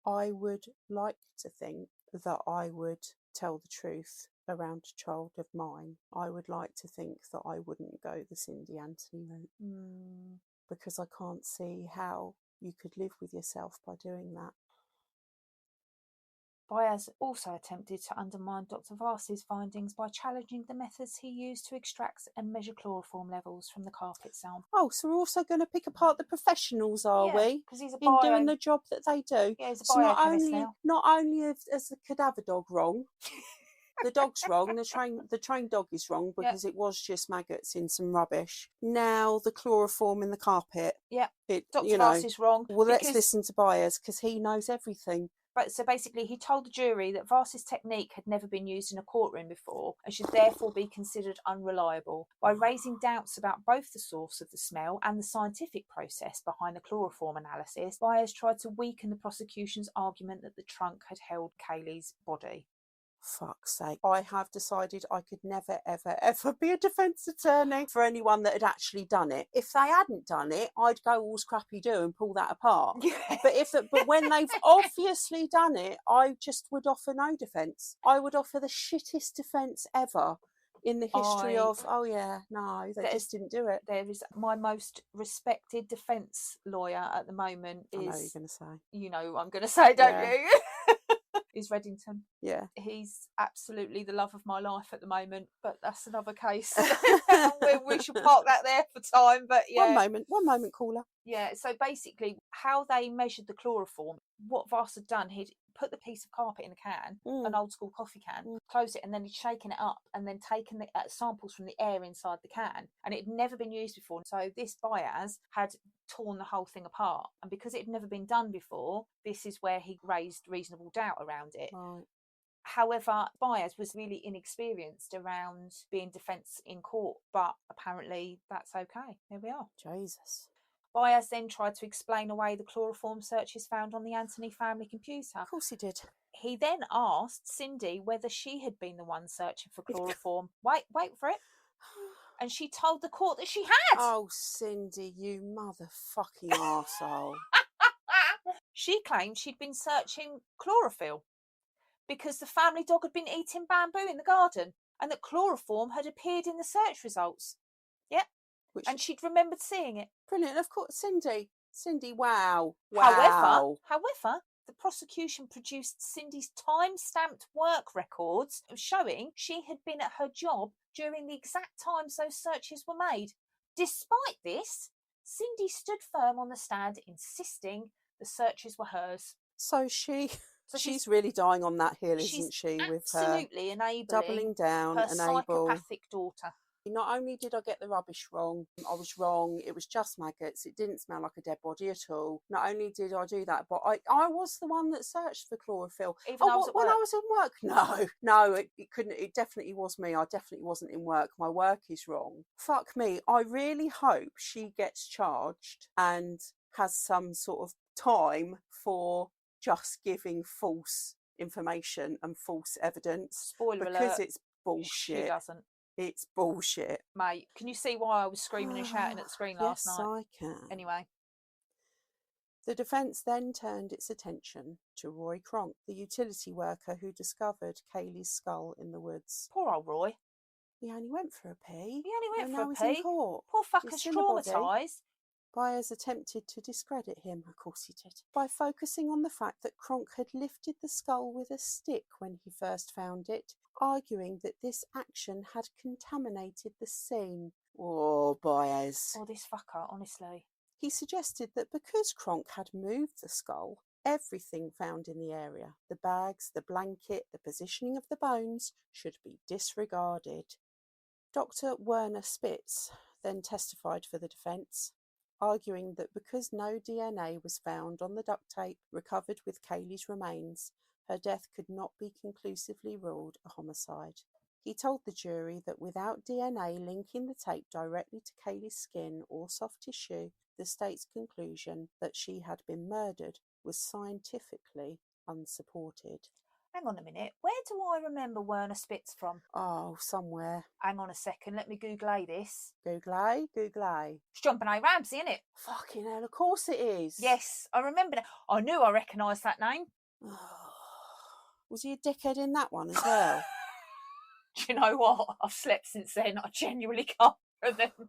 I would like to think that I would tell the truth around a child of mine. I would like to think that I wouldn't go the Cindy Anthony route because I can't see how you could live with yourself by doing that. Baez also attempted to undermine Dr. Vars's findings by challenging the methods he used to extract and measure chloroform levels from the carpet sample. Oh, so we're also going to pick apart the professionals, are we? Because he's in doing the job that they do. Yeah, he's a so biochemist now. Not only is the cadaver dog wrong, the dog's wrong, the trained dog is wrong because it was just maggots in some rubbish. Now the chloroform in the carpet. Yeah, Dr. Vars is wrong. Well, let's listen to Baez because he knows everything. But so basically, he told the jury that Vars's technique had never been used in a courtroom before and should therefore be considered unreliable. By raising doubts about both the source of the smell and the scientific process behind the chloroform analysis, Baez tried to weaken the prosecution's argument that the trunk had held Caylee's body. Fuck's sake. I have decided I could never, ever, ever be a defence attorney for anyone that had actually done it. If they hadn't done it, I'd go all scrappy-doo and pull that apart. But when they've obviously done it, I just would offer no defence. I would offer the shittest defence ever in the history they just didn't do it. There is my most respected defence lawyer at the moment is... I know what you're going to say. You know what I'm going to say, don't you? Is Reddington. Yeah. He's absolutely the love of my life at the moment, but that's another case. we should park that there for time, but yeah. One moment, caller. Yeah, so basically how they measured the chloroform, what Vars had done, he'd put the piece of carpet in a can, an old school coffee can, closed it, and then he'd shaken it up and then taken the samples from the air inside the can, and it had never been used before. So this Baez had torn the whole thing apart, and because it had never been done before, this is where he raised reasonable doubt around it. Right. However, Baez was really inexperienced around being defence in court, but apparently that's okay. Here we are. Jesus. Baez then tried to explain away the chloroform searches found on the Anthony family computer. Of course he did. He then asked Cindy whether she had been the one searching for chloroform. Wait for it. And she told the court that she had. Oh, Cindy, you motherfucking arsehole. She claimed she'd been searching chlorophyll because the family dog had been eating bamboo in the garden and that chloroform had appeared in the search results. Yep. And she'd remembered seeing it. Brilliant. Of course, Cindy, wow. However, The prosecution produced Cindy's time-stamped work records showing she had been at her job during the exact times those searches were made. Despite this, Cindy stood firm on the stand, insisting the searches were hers. So she's really dying on that hill, isn't she? With her absolutely enabling doubling down, her psychopathic daughter. Not only did I get the rubbish wrong, I was wrong. It was just maggots. It didn't smell like a dead body at all. Not only did I do that, but I was the one that searched for chlorophyll. Even when I was in work? No, it couldn't. It definitely was me. I definitely wasn't in work. My work is wrong. Fuck me. I really hope she gets charged and has some sort of time for just giving false information and false evidence. Spoiler alert. Because it's bullshit. She doesn't. It's bullshit. Mate, can you see why I was screaming and shouting at the screen last night? Yes, I can. Anyway. The defence then turned its attention to Roy Cronk, the utility worker who discovered Caylee's skull in the woods. Poor old Roy. He only went for a pee. He only went for a pee. In court. Poor fucker's traumatised. Buyers attempted to discredit him, of course he did, by focusing on the fact that Cronk had lifted the skull with a stick when he first found it, arguing that this action had contaminated the scene. Oh, Baez. Oh, this fucker, honestly. He suggested that because Cronk had moved the skull, everything found in the area, the bags, the blanket, the positioning of the bones, should be disregarded. Dr. Werner Spitz then testified for the defence, arguing that because no DNA was found on the duct tape recovered with Caylee's remains, her death could not be conclusively ruled a homicide. He told the jury that without DNA linking the tape directly to Caylee's skin or soft tissue, the state's conclusion that she had been murdered was scientifically unsupported. Hang on a minute, where do I remember Werner Spitz from? Oh, somewhere. Hang on a second, let me Google this. Google. It's John Benet Ramsey, isn't it? Fucking hell, of course it is. Yes, I remember that. I knew I recognised that name. Was he a dickhead in that one as well? Do you know what? I've slept since then. I genuinely can't remember.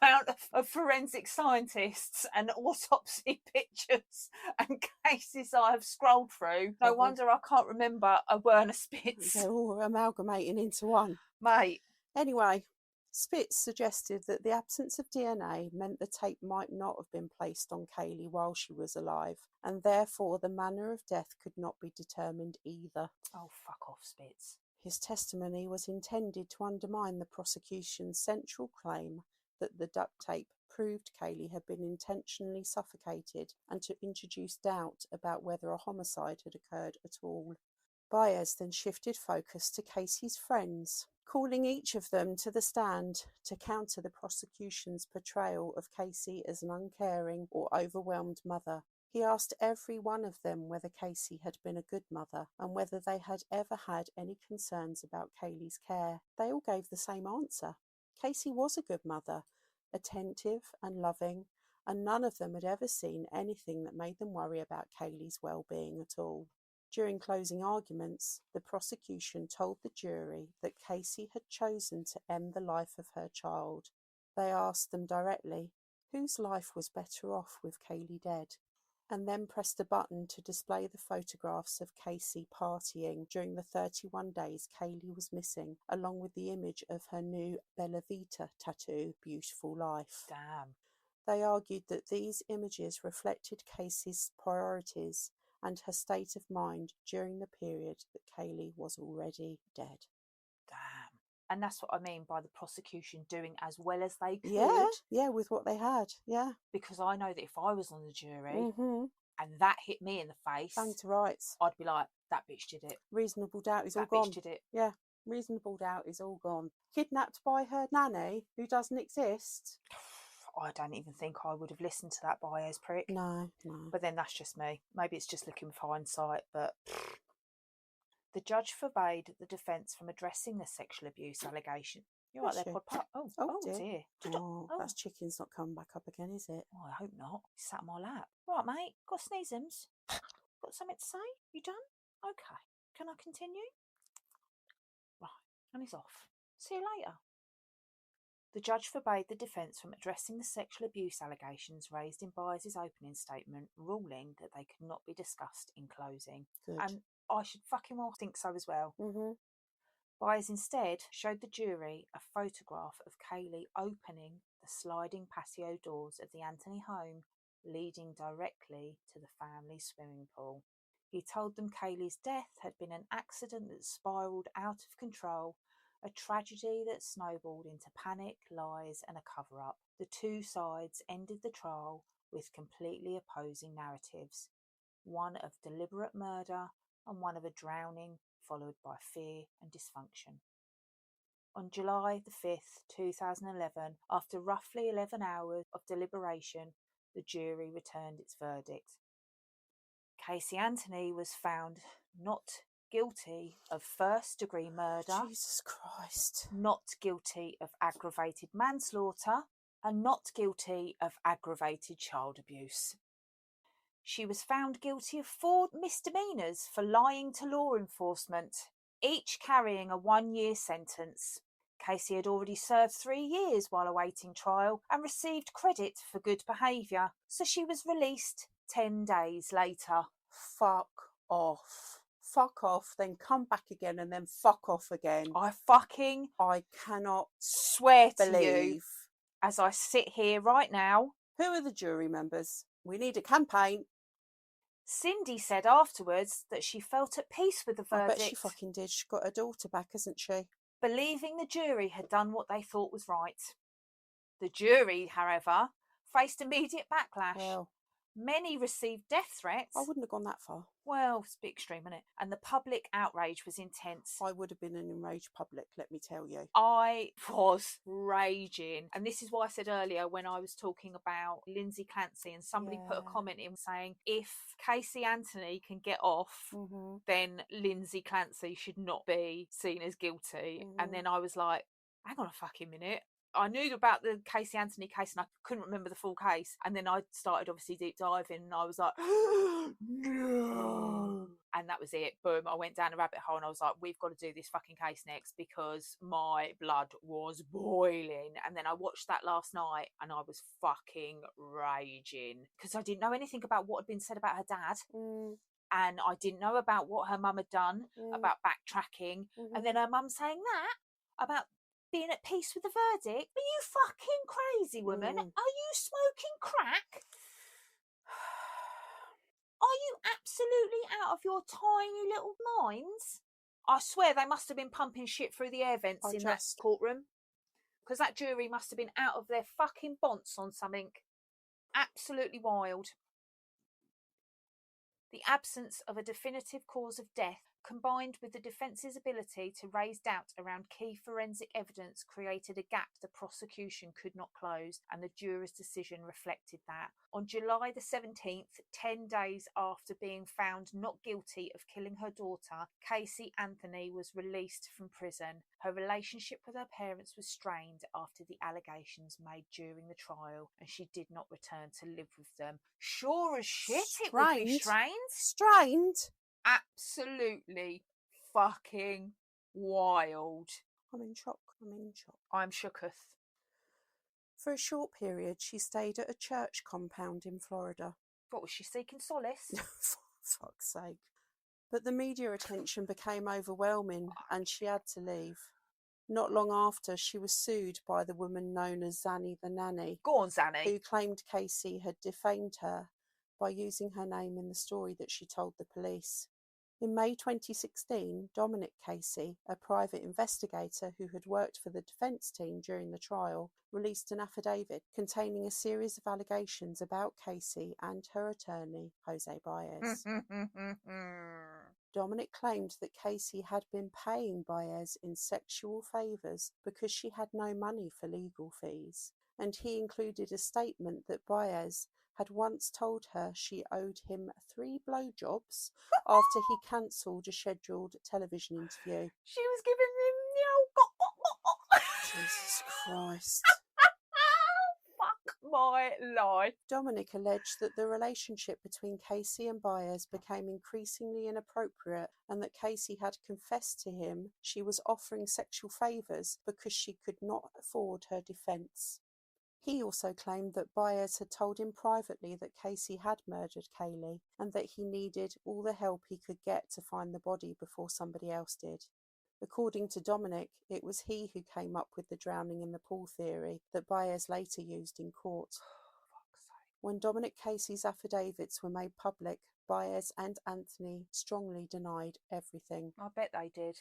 The amount of forensic scientists and autopsy pictures and cases I have scrolled through. No wonder I can't remember a Werner Spitz. They're all amalgamating into one. Mate. Anyway, Spitz suggested that the absence of DNA meant the tape might not have been placed on Caylee while she was alive, and therefore the manner of death could not be determined either. Oh, fuck off, Spitz. His testimony was intended to undermine the prosecution's central claim that the duct tape proved Caylee had been intentionally suffocated and to introduce doubt about whether a homicide had occurred at all. Baez then shifted focus to Casey's friends, calling each of them to the stand to counter the prosecution's portrayal of Casey as an uncaring or overwhelmed mother. He asked every one of them whether Casey had been a good mother and whether they had ever had any concerns about Caylee's care. They all gave the same answer. Casey was a good mother, attentive and loving, and none of them had ever seen anything that made them worry about Caylee's well-being at all. During closing arguments, the prosecution told the jury that Casey had chosen to end the life of her child. They asked them directly, whose life was better off with Caylee dead? And then pressed a button to display the photographs of Casey partying during the 31 days Caylee was missing, along with the image of her new Bella Vita tattoo, Beautiful Life. Damn. They argued that these images reflected Casey's priorities and her state of mind during the period that Caylee was already dead. Damn. And that's what I mean by the prosecution doing as well as they could. Yeah, with what they had, yeah. Because I know that if I was on the jury and that hit me in the face, bang to rights, I'd be like, that bitch did it. Reasonable doubt is all gone. That bitch did it. Yeah, reasonable doubt is all gone. Kidnapped by her nanny, who doesn't exist. I don't even think I would have listened to that Baez prick. No. But then that's just me. Maybe it's just looking with hindsight, but... The judge forbade the defence from addressing the sexual abuse allegation. You're right there, Pod. Oh dear. Oh, that's chicken's not coming back up again, is it? Oh, I hope not. It's sat on my lap. Right, mate. Got sneezums? Got something to say? You done? Okay. Can I continue? Right. And he's off. See you later. The judge forbade the defence from addressing the sexual abuse allegations raised in Byers' opening statement, ruling that they could not be discussed in closing. Good. And I should fucking well think so as well. Mm-hmm. Byers instead showed the jury a photograph of Caylee opening the sliding patio doors of the Anthony home, leading directly to the family's swimming pool. He told them Caylee's death had been an accident that spiralled out of control, a tragedy that snowballed into panic, lies and a cover-up. The two sides ended the trial with completely opposing narratives, one of deliberate murder and one of a drowning, followed by fear and dysfunction. On July the 5th, 2011, after roughly 11 hours of deliberation, the jury returned its verdict. Caylee Anthony was found not guilty of first-degree murder, Jesus Christ, not guilty of aggravated manslaughter, and not guilty of aggravated child abuse. She was found guilty of 4 misdemeanours for lying to law enforcement, each carrying a 1-year sentence. Caylee had already served 3 years while awaiting trial and received credit for good behaviour, so she was released 10 days later. fuck off. Fuck off, then come back again, and then fuck off again. I fucking I cannot swear to you, believe. as I sit here right now. Who are the jury members? We need a campaign. Cindy said afterwards that she felt at peace with the verdict. I bet she fucking did. She's got her daughter back, hasn't she? Believing the jury had done what they thought was right. The jury, however, faced immediate backlash. Well, Many received death threats. I wouldn't have gone that far. Well, it's a bit extreme, isn't it? And the public outrage was intense. I would have been an enraged public, let me tell you. I was raging. And this is why I said earlier when I was talking about Lindsay Clancy, and somebody put a comment in saying, if Caylee Anthony can get off, then Lindsay Clancy should not be seen as guilty. And then I was like, hang on a fucking minute. I knew about the Caylee Anthony case and I couldn't remember the full case. And then I started obviously deep diving and I was like, no. And that was it. Boom. I went down a rabbit hole and I was like, we've got to do this fucking case next, because my blood was boiling. And then I watched that last night and I was fucking raging because I didn't know anything about what had been said about her dad. And I didn't know about what her mum had done about backtracking. And then her mum saying that about being at peace with the verdict. Are you fucking crazy, woman? Are you smoking crack? Are you absolutely out of your tiny little minds? I swear they must have been pumping shit through the air vents in that courtroom, because that jury must have been out of their fucking bonds on something absolutely wild. The absence of a definitive cause of death, combined with the defence's ability to raise doubt around key forensic evidence, created a gap the prosecution could not close, and the juror's decision reflected that. On July the 17th, 10 days after being found not guilty of killing her daughter, Caylee Anthony was released from prison. Her relationship with her parents was strained after the allegations made during the trial, and she did not return to live with them. Sure as shit it would be strained. Strained? Absolutely fucking wild. I'm in shock. I'm shooketh. For a short period, she stayed at a church compound in Florida. What, was she seeking solace? For fuck's sake. But the media attention became overwhelming and she had to leave. Not long after, she was sued by the woman known as Zanny the Nanny. Go on, Zanny. Who claimed Caylee had defamed her by using her name in the story that she told the police. In May 2016, Dominic Casey, a private investigator who had worked for the defence team during the trial, released an affidavit containing a series of allegations about Casey and her attorney, Jose Baez. Dominic claimed that Casey had been paying Baez in sexual favours because she had no money for legal fees, and he included a statement that Baez had once told her she owed him 3 blowjobs after he cancelled a scheduled television interview. She was giving him Jesus Christ. Fuck my life. Dominic alleged that the relationship between Casey and Byers became increasingly inappropriate and that Casey had confessed to him she was offering sexual favours because she could not afford her defence. He also claimed that Byers had told him privately that Casey had murdered Caylee and that he needed all the help he could get to find the body before somebody else did. According to Dominic, it was he who came up with the drowning in the pool theory that Byers later used in court. When Dominic Casey's affidavits were made public, Byers and Anthony strongly denied everything. I bet they did.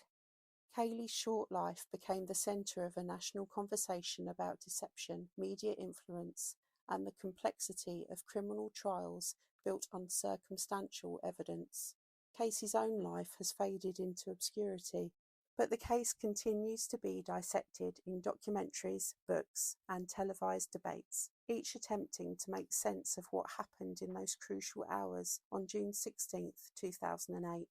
Caylee's short life became the centre of a national conversation about deception, media influence, and the complexity of criminal trials built on circumstantial evidence. Casey's own life has faded into obscurity, but the case continues to be dissected in documentaries, books, and televised debates, each attempting to make sense of what happened in those crucial hours on June 16, 2008.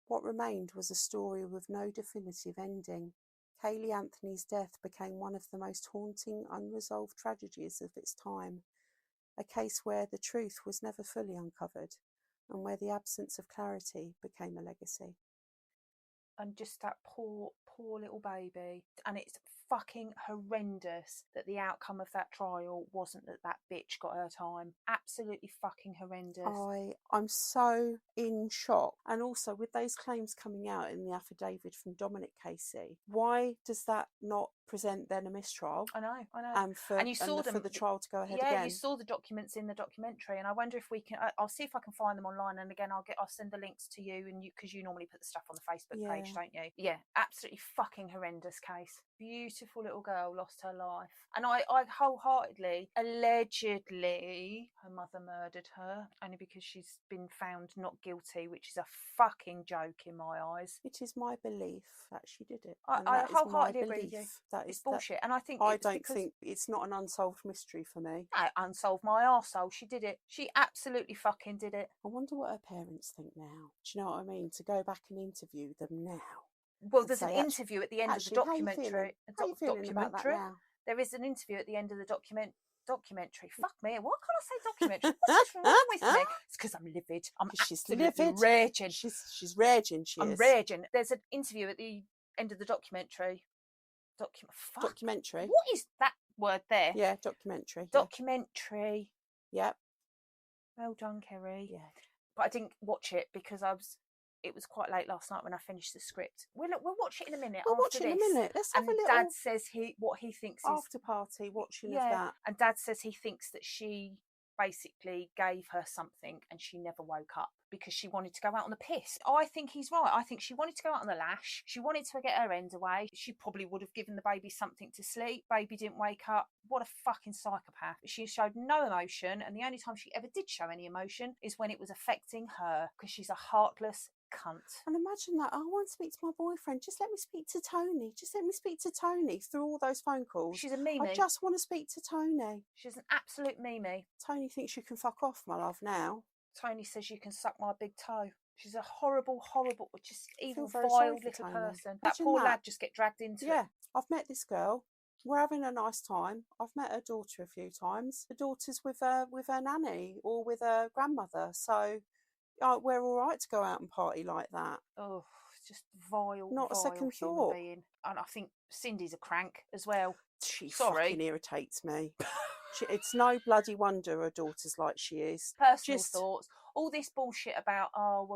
What remained was a story with no definitive ending. Caylee Anthony's death became one of the most haunting, unresolved tragedies of its time, a case where the truth was never fully uncovered, and where the absence of clarity became a legacy. And just that poor little baby. And it's fucking horrendous that the outcome of that trial wasn't that bitch got her time. Absolutely fucking horrendous. I'm so in shock. And also with those claims coming out in the affidavit from Dominic Casey, why does that not present then a mistrial? I know. And you saw them for the trial to go ahead again. Yeah, you saw the documents in the documentary, and I wonder if we can. I'll see if I can find them online, and again, I'll send the links to you, and because you normally put the stuff on the Facebook page, don't you? Yeah, absolutely fucking horrendous case. Beautiful little girl lost her life, and I wholeheartedly, allegedly, her mother murdered her only because she's been found not guilty, which is a fucking joke in my eyes. It is my belief that she did it. I wholeheartedly agree with you. That is bullshit, and I think think it's not an unsolved mystery for me. No, unsolved my arsehole. She did it. She absolutely fucking did it. I wonder what her parents think now. Do you know what I mean? To go back and interview them now. Well, there's an interview at the end of the documentary. How are you feeling about that now? There is an interview at the end of the documentary. Fuck me, why can't I say documentary? What's wrong with me? It's because I'm livid. She's livid. Raging. She's raging. I'm raging. There's an interview at the end of the documentary. Documentary. What is that word there? Yeah, documentary. Documentary. Yep. Well done, Kerry. Yeah. But I didn't watch it because it was quite late last night when I finished the script. We'll watch it in a minute. Let's have a little. Dad says what he thinks after party watching of that. And Dad says he thinks that she basically gave her something and she never woke up because she wanted to go out on the piss. I think he's right. I think she wanted to go out on the lash. She wanted to get her end away. She probably would have given the baby something to sleep. Baby didn't wake up. What a fucking psychopath. She showed no emotion, and the only time she ever did show any emotion is when it was affecting her, because she's a heartless cunt. And imagine that. I want to speak to my boyfriend. Just let me speak to Tony. Just let me speak to Tony through all those phone calls. She's a Mimi. I just want to speak to Tony. She's an absolute Mimi. Tony thinks you can fuck off, my love, now. Tony says you can suck my big toe. She's a horrible, just evil, vile little person. That poor lad just get dragged into it. Yeah, I've met this girl. We're having a nice time. I've met her daughter a few times. The daughter's with her nanny or with her grandmother. So we're all right to go out and party like that. Oh, just vile. Not a second thought. Being. And I think Cindy's a crank as well. She fucking irritates me. It's no bloody wonder her daughter's like she is. Personal thoughts. All this bullshit about,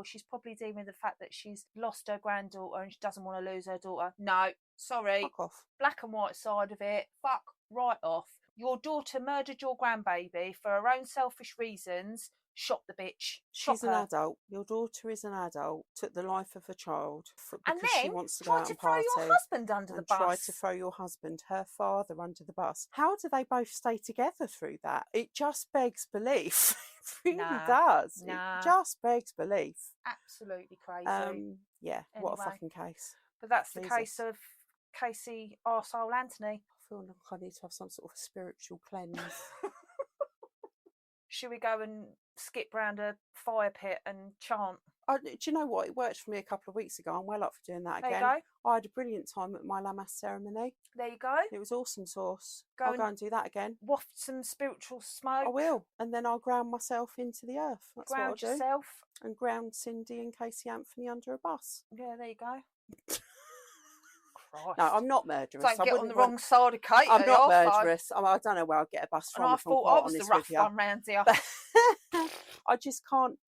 she's probably dealing with the fact that she's lost her granddaughter and she doesn't want to lose her daughter. No, sorry. Fuck off. Black and white side of it. Fuck right off. Your daughter murdered your grandbaby for her own selfish reasons. Shot the bitch. She's an adult. Your daughter is an adult. Took the life of a child because she wants to go out and party. Try to throw your husband under the bus. Try to throw your husband, her father, under the bus. How do they both stay together through that? It just begs belief. It really does. Nah. It just begs belief. Absolutely crazy. Yeah. Anyway, what a fucking case. But that's the case of Caylee arsehole Anthony. I feel like I need to have some sort of spiritual cleanse. Should we go and skip round a fire pit and chant? Do you know what? It worked for me a couple of weeks ago. I'm well up for doing that again. There you go. I had a brilliant time at my Lamass ceremony. There you go. It was awesome sauce. I'll go and do that again. Waft some spiritual smoke. I will. And then I'll ground myself into the earth. That's ground what I'll yourself. do. And ground Cindy and Caylee Anthony under a bus. Yeah, there you go. Christ. No, I'm not murderous. Don't get on the wrong side of Kate. I'm not murderous. I don't know where I'll get a bus from. And I thought I was the rough one round here. I just can't.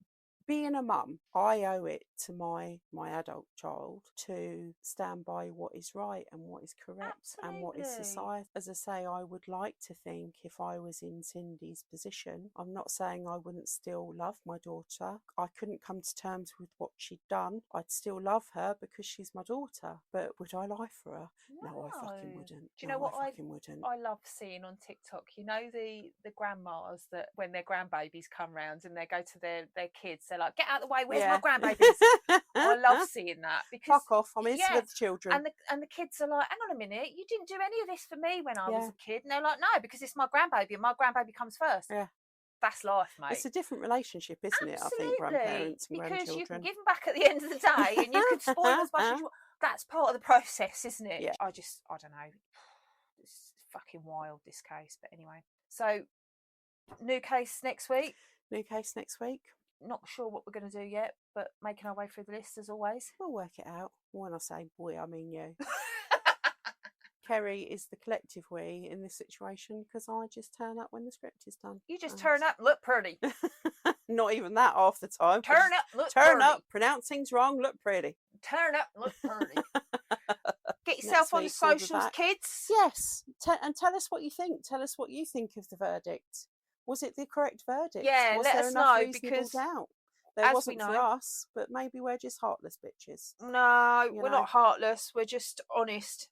Being a mum, I owe it to my adult child to stand by what is right and what is correct and what is society. As I say, I would like to think if I was in Cindy's position, I'm not saying I wouldn't still love my daughter. I couldn't come to terms with what she'd done. I'd still love her because she's my daughter. But would I lie for her? No, I fucking wouldn't. Do you know what I fucking wouldn't. I love seeing on TikTok? You know the grandmas that when their grandbabies come round and they go to their kids, they're like, get out of the way, where's my grandbabies? I love seeing that because fuck off, I'm into the children. And the kids are like, hang on a minute, you didn't do any of this for me when I was a kid. And they're like, no, because it's my grandbaby and my grandbaby comes first. Yeah. That's life, mate. It's a different relationship, isn't it? I think grandparents and grandchildren. Because you can give them back at the end of the day and you can spoil as much as you want. That's part of the process, isn't it? Yeah. I don't know. It's fucking wild, this case. But anyway. So, new case next week. New case next week. Not sure what we're going to do yet, but making our way through the list as always. We'll work it out. When I say we, I mean you. Kerry is the collective we in this situation because I just turn up when the script is done. You just turn up and look pretty. Not even that half the time. Turn up, pronounce things wrong, look pretty. Turn up and look pretty. Get yourself on the socials, kids. Yes. And tell us what you think. Tell us what you think of the verdict. Was it the correct verdict? Yeah, was let there us enough know reasonable because doubt? There wasn't for us, but maybe we're just heartless bitches. No, we're not heartless. We're just honest.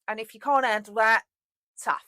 And if you can't handle that, tough.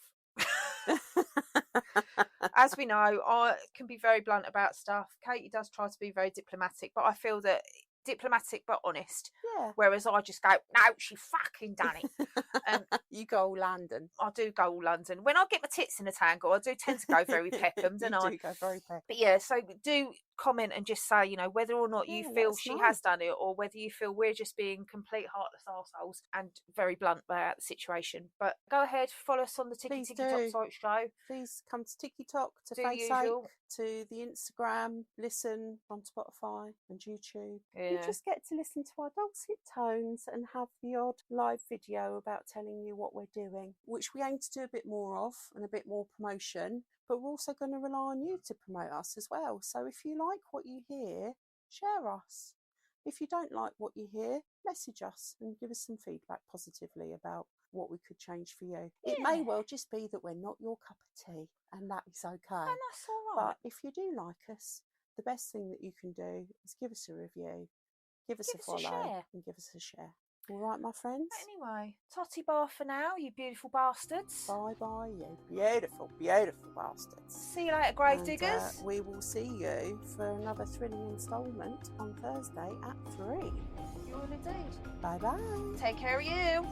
As we know, I can be very blunt about stuff. Katie does try to be very diplomatic, but I feel that diplomatic but honest. Yeah. Whereas I just go, no, she fucking done it. You go all London. I do go all London. When I get my tits in a tangle, I do tend to go very Peckham, don't I? You do go very Peckham. But yeah, so do comment and just say, whether or not you feel she has done it or whether you feel we're just being complete heartless arseholes and very blunt about the situation. But go ahead, follow us on the Tiki Talk Site Show. Please come to Tiki Talk, to Facebook, to the Instagram, listen on Spotify and YouTube. Yeah. You just get to listen to our dulcet tones and have the odd live video about telling you what we're doing, which we aim to do a bit more of and a bit more promotion. But we're also going to rely on you to promote us as well. So if you like what you hear, share us. If you don't like what you hear, message us and give us some feedback positively about what we could change for you. Yeah. It may well just be that we're not your cup of tea, and that is okay. And that's all right. But if you do like us, the best thing that you can do is give us a review, give us a follow, and give us a share. All right, my friends? Anyway, totty bar for now, you beautiful bastards. Bye-bye, you beautiful, beautiful bastards. See you later, grave diggers. We will see you for another thrilling instalment on Thursday at 3. You will indeed. Bye-bye. Take care of you.